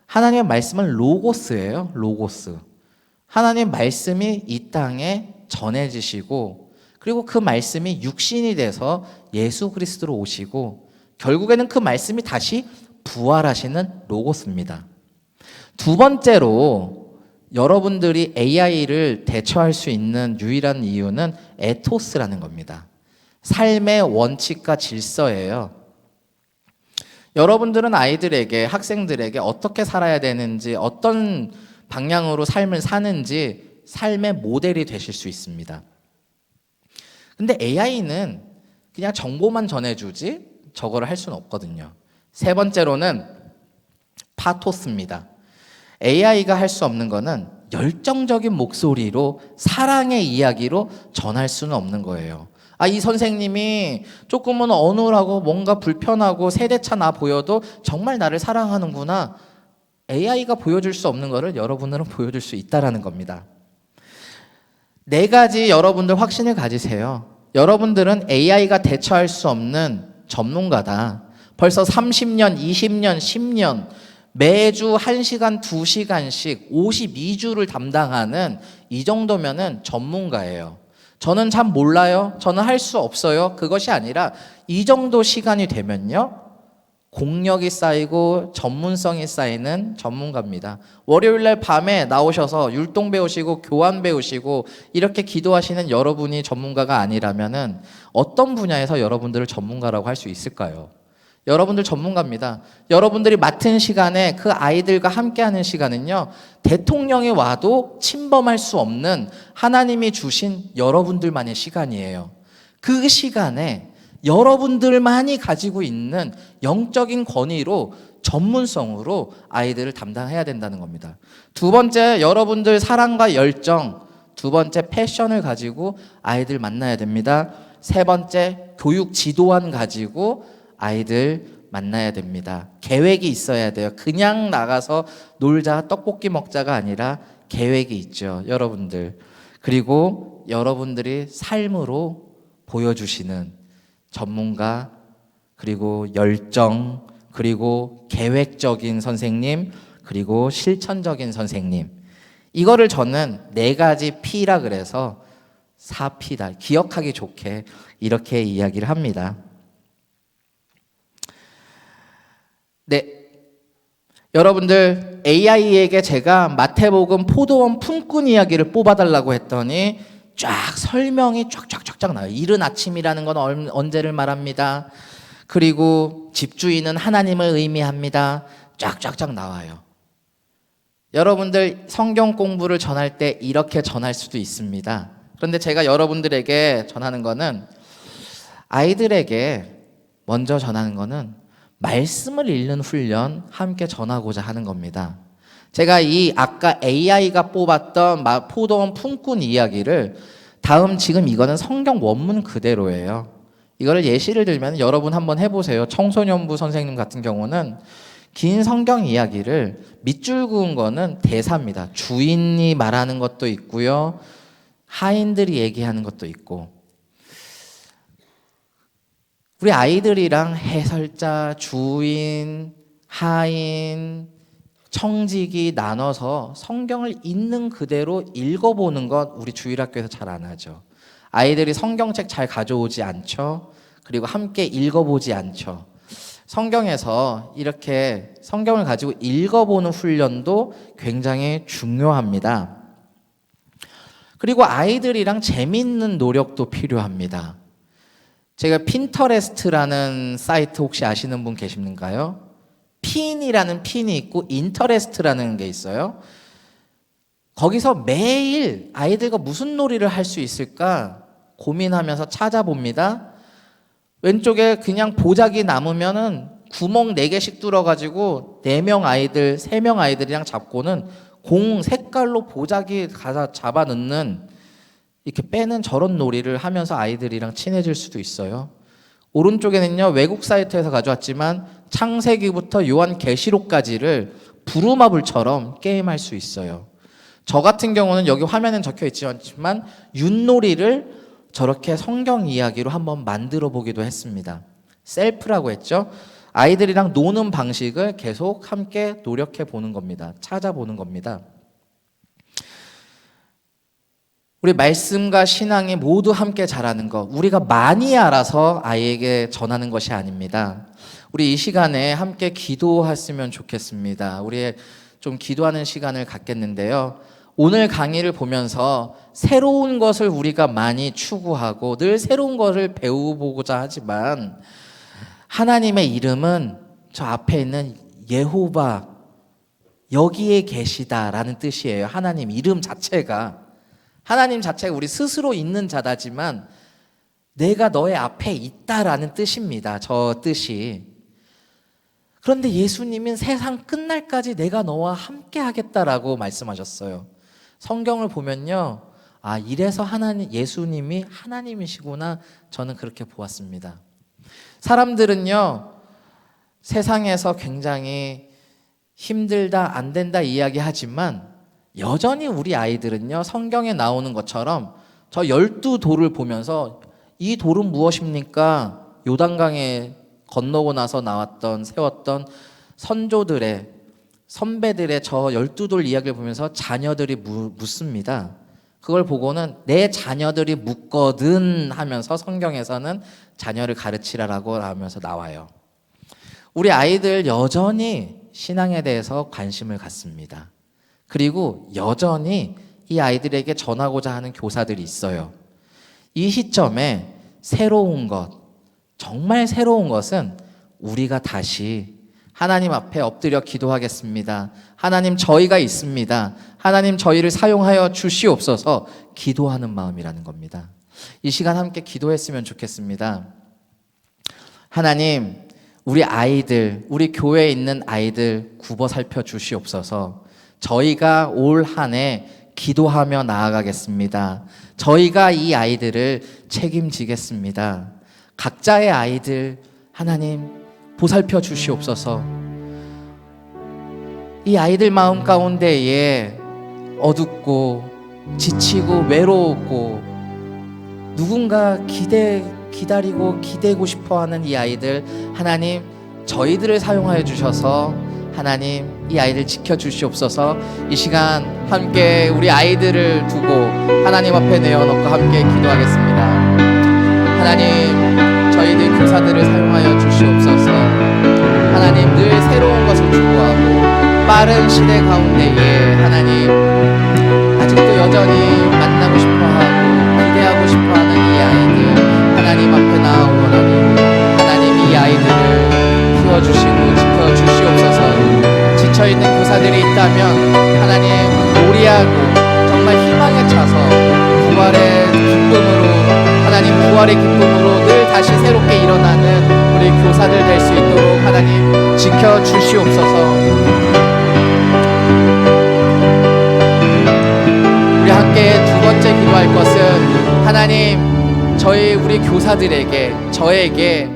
하나님의 말씀은 로고스예요. 로고스. 하나님의 말씀이 이 땅에 전해지시고, 그리고 그 말씀이 육신이 돼서 예수 그리스도로 오시고, 결국에는 그 말씀이 다시 부활하시는 로고스입니다. 두 번째로 여러분들이 AI를 대처할 수 있는 유일한 이유는 에토스라는 겁니다. 삶의 원칙과 질서예요. 여러분들은 아이들에게, 학생들에게 어떻게 살아야 되는지, 어떤 방향으로 삶을 사는지 삶의 모델이 되실 수 있습니다. 근데 AI는 그냥 정보만 전해주지 저거를 할 수는 없거든요. 세 번째로는 파토스입니다. AI가 할 수 없는 거는 열정적인 목소리로 사랑의 이야기로 전할 수는 없는 거예요. 아, 이 선생님이 조금은 어눌하고 뭔가 불편하고 세대차 나 보여도 정말 나를 사랑하는구나. AI가 보여줄 수 없는 거를 여러분들은 보여줄 수 있다라는 겁니다. 네 가지 여러분들 확신을 가지세요. 여러분들은 AI가 대처할 수 없는 전문가다. 벌써 30년, 20년, 10년 매주 1시간, 2시간씩 52주를 담당하는 이 정도면은 전문가예요. 저는 참 몰라요. 저는 할 수 없어요. 그것이 아니라 이 정도 시간이 되면요, 공력이 쌓이고 전문성이 쌓이는 전문가입니다. 월요일날 밤에 나오셔서 율동 배우시고 교환 배우시고 이렇게 기도하시는 여러분이 전문가가 아니라면은 어떤 분야에서 여러분들을 전문가라고 할 수 있을까요? 여러분들 전문가입니다. 여러분들이 맡은 시간에 그 아이들과 함께하는 시간은요, 대통령이 와도 침범할 수 없는 하나님이 주신 여러분들만의 시간이에요. 그 시간에 여러분들만이 가지고 있는 영적인 권위로, 전문성으로 아이들을 담당해야 된다는 겁니다. 두 번째, 여러분들 사랑과 열정, 두 번째 패션을 가지고 아이들 만나야 됩니다. 세 번째, 교육 지도안 가지고 아이들 만나야 됩니다. 계획이 있어야 돼요. 그냥 나가서 놀자, 떡볶이 먹자가 아니라 계획이 있죠, 여러분들. 그리고 여러분들이 삶으로 보여주시는 전문가가 그리고 열정, 그리고 계획적인 선생님, 그리고 실천적인 선생님. 이거를 저는 4가지 P라 그래서 4P다. 기억하기 좋게 이렇게 이야기를 합니다. 네. 여러분들, AI에게 제가 마태복음 포도원 품꾼 이야기를 뽑아달라고 했더니 쫙 설명이 쫙쫙쫙쫙 나와요. 이른 아침이라는 건 언제를 말합니다. 그리고 집주인은 하나님을 의미합니다. 쫙쫙쫙 나와요. 여러분들 성경 공부를 전할 때 이렇게 전할 수도 있습니다. 그런데 제가 여러분들에게 전하는 거는, 아이들에게 먼저 전하는 거는 말씀을 읽는 훈련 함께 전하고자 하는 겁니다. 제가 이 아까 AI가 뽑았던 포도원 품꾼 이야기를 지금 이거는 성경 원문 그대로예요. 이거를 예시를 들면 여러분 한번 해보세요. 청소년부 선생님 같은 경우는 긴 성경 이야기를 밑줄 그은 거는 대사입니다. 주인이 말하는 것도 있고요, 하인들이 얘기하는 것도 있고. 우리 아이들이랑 해설자, 주인, 하인, 청지기 나눠서 성경을 있는 그대로 읽어보는 것 우리 주일학교에서 잘 안 하죠. 아이들이 성경책 잘 가져오지 않죠. 그리고 함께 읽어보지 않죠. 성경에서 이렇게 성경을 가지고 읽어보는 훈련도 굉장히 중요합니다. 그리고 아이들이랑 재미있는 노력도 필요합니다. 제가 핀터레스트라는 사이트 혹시 아시는 분 계십니까요? 핀이라는 핀이 있고 인터레스트라는 게 있어요. 거기서 매일 아이들과 무슨 놀이를 할 수 있을까 고민하면서 찾아봅니다. 왼쪽에 그냥 보자기 남으면은 구멍 4개씩 뚫어가지고 4명 아이들, 3명 아이들이랑 잡고는 공 색깔로 보자기 가서 잡아 넣는, 이렇게 빼는 저런 놀이를 하면서 아이들이랑 친해질 수도 있어요. 오른쪽에는요, 외국 사이트에서 가져왔지만 창세기부터 요한계시록까지를 부루마블처럼 게임할 수 있어요. 저 같은 경우는 여기 화면엔 적혀 있지 않지만 윷놀이를 저렇게 성경 이야기로 한번 만들어 보기도 했습니다. 셀프라고 했죠. 아이들이랑 노는 방식을 계속 함께 노력해 보는 겁니다. 찾아보는 겁니다. 우리 말씀과 신앙이 모두 함께 자라는 것, 우리가 많이 알아서 아이에게 전하는 것이 아닙니다. 우리 이 시간에 함께 기도했으면 좋겠습니다. 우리 좀 기도하는 시간을 갖겠는데요. 오늘 강의를 보면서 새로운 것을 우리가 많이 추구하고 늘 새로운 것을 배워보고자 하지만, 하나님의 이름은 저 앞에 있는 예호바, 여기에 계시다라는 뜻이에요. 하나님 이름 자체가, 하나님 자체가 우리 스스로 있는 자다지만 내가 너의 앞에 있다라는 뜻입니다. 저 뜻이. 그런데 예수님은 세상 끝날까지 내가 너와 함께 하겠다라고 말씀하셨어요. 성경을 보면요, 이래서 예수님이 하나님이시구나, 저는 그렇게 보았습니다. 사람들은요, 세상에서 굉장히 힘들다, 안 된다 이야기하지만 여전히 우리 아이들은요, 성경에 나오는 것처럼 저 12돌을 보면서 이 돌은 무엇입니까? 요단강에 건너고 나서 세웠던 선조들의, 선배들의 저 12돌 이야기를 보면서 자녀들이 묻습니다. 그걸 보고는 내 자녀들이 묻거든 하면서 성경에서는 자녀를 가르치라라고 하면서 나와요. 우리 아이들 여전히 신앙에 대해서 관심을 갖습니다. 그리고 여전히 이 아이들에게 전하고자 하는 교사들이 있어요. 이 시점에 새로운 것, 정말 새로운 것은 우리가 다시 하나님 앞에 엎드려 기도하겠습니다. 하나님, 저희가 있습니다. 하나님, 저희를 사용하여 주시옵소서, 기도하는 마음이라는 겁니다. 이 시간 함께 기도했으면 좋겠습니다. 하나님, 우리 아이들, 우리 교회에 있는 아이들 굽어 살펴 주시옵소서. 저희가 올 한 해 기도하며 나아가겠습니다. 저희가 이 아이들을 책임지겠습니다. 각자의 아이들 하나님 보살펴 주시옵소서. 이 아이들 마음 가운데에 어둡고 지치고 외로웠고 누군가 기다리고 기대고 싶어하는 이 아이들, 하나님 저희들을 사용하여 주셔서 하나님 이 아이들 지켜주시옵소서. 이 시간 함께 우리 아이들을 두고 하나님 앞에 내어놓고 함께 기도하겠습니다. 하나님 저희들 교사들을 사용하여 주시옵소서. 하나님 늘 새로운 것을 추구하고 빠른 시대 가운데에 하나님 아직도 여전히 만나고 싶어하고 기대하고 싶어하는 이 아이들 하나님 앞에 나아오니 하나님 이 아이들을 키워주시고 지켜주시옵소서. 지쳐있는 교사들이 있다면 하나님 놀이하고 정말 희망에 차서 부활의 기쁨으로 하나님 부활의 기쁨으로 늘 다시 새롭게 일어나는 우리 교사들 될 수 있도록 하나님 지켜주시옵소서. 우리 함께 두 번째 기도할 것은 하나님 우리 교사들에게 저에게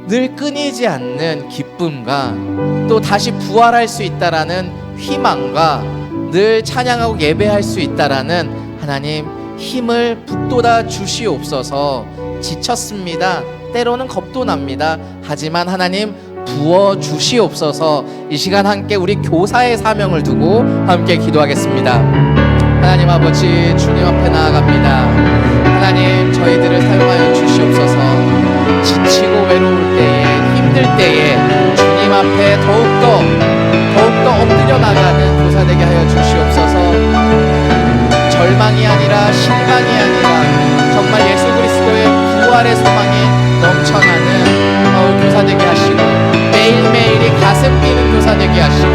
늘 끊이지 않는 기쁨과 또 다시 부활할 수 있다라는 희망과 늘 찬양하고 예배할 수 있다라는 하나님 힘을 북돋아 주시옵소서. 지쳤습니다. 때로는 겁도 납니다. 하지만 하나님 부어 주시옵소서. 이 시간 함께 우리 교사의 사명을 두고 함께 기도하겠습니다. 하나님 아버지 주님 앞에 나아갑니다. 하나님 저희들을 사용하여 주시옵소서. 지치고 외로울 때에 힘들 때에 주님 앞에 더욱더 엎드려 나가는 교사 되게 하여 주시옵소서. 절망이 아니라 실망이 아니라 정말 예수 그리스도의 부활의 소망이 넘쳐나는 교사 되게 하시고 매일매일이 가슴 뛰는 교사 되게 하시고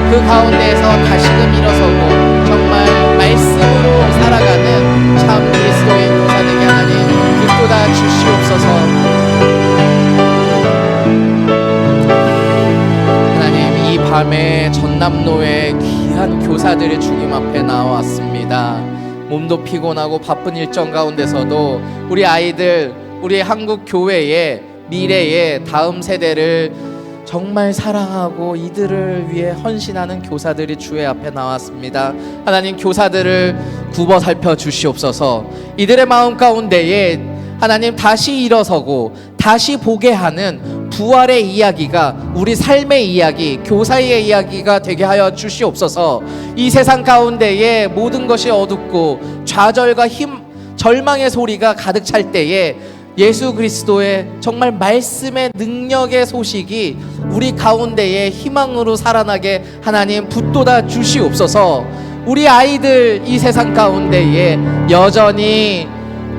그 가운데에서 다시금 일어서고 정말 말씀으로 살아가는 참 그리스도의 교사 되게 하나님 북돋아 주시옵소서. 하나님 이 밤에 전남로의 귀한 교사들의 주님 앞에 나왔습니다. 몸도 피곤하고 바쁜 일정 가운데서도 우리 아이들 우리 한국 교회의 미래의 다음 세대를 정말 사랑하고 이들을 위해 헌신하는 교사들이 주의 앞에 나왔습니다. 하나님 교사들을 굽어 살펴 주시옵소서. 이들의 마음 가운데에 하나님 다시 일어서고 다시 보게 하는 부활의 이야기가 우리 삶의 이야기, 교사의 이야기가 되게 하여 주시옵소서. 이 세상 가운데에 모든 것이 어둡고 좌절과 절망의 소리가 가득 찰 때에 예수 그리스도의 정말 말씀의 능력의 소식이 우리 가운데에 희망으로 살아나게 하나님 붙돋아 주시옵소서. 우리 아이들 이 세상 가운데에 여전히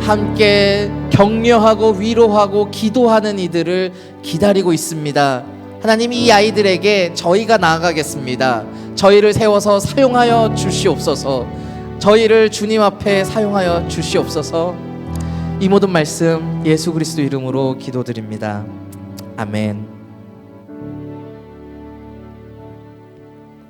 함께 격려하고 위로하고 기도하는 이들을 기다리고 있습니다. 하나님 이 아이들에게 저희가 나아가겠습니다. 저희를 세워서 사용하여 주시옵소서. 저희를 주님 앞에 사용하여 주시옵소서. 이 모든 말씀 예수 그리스도 이름으로 기도드립니다. 아멘.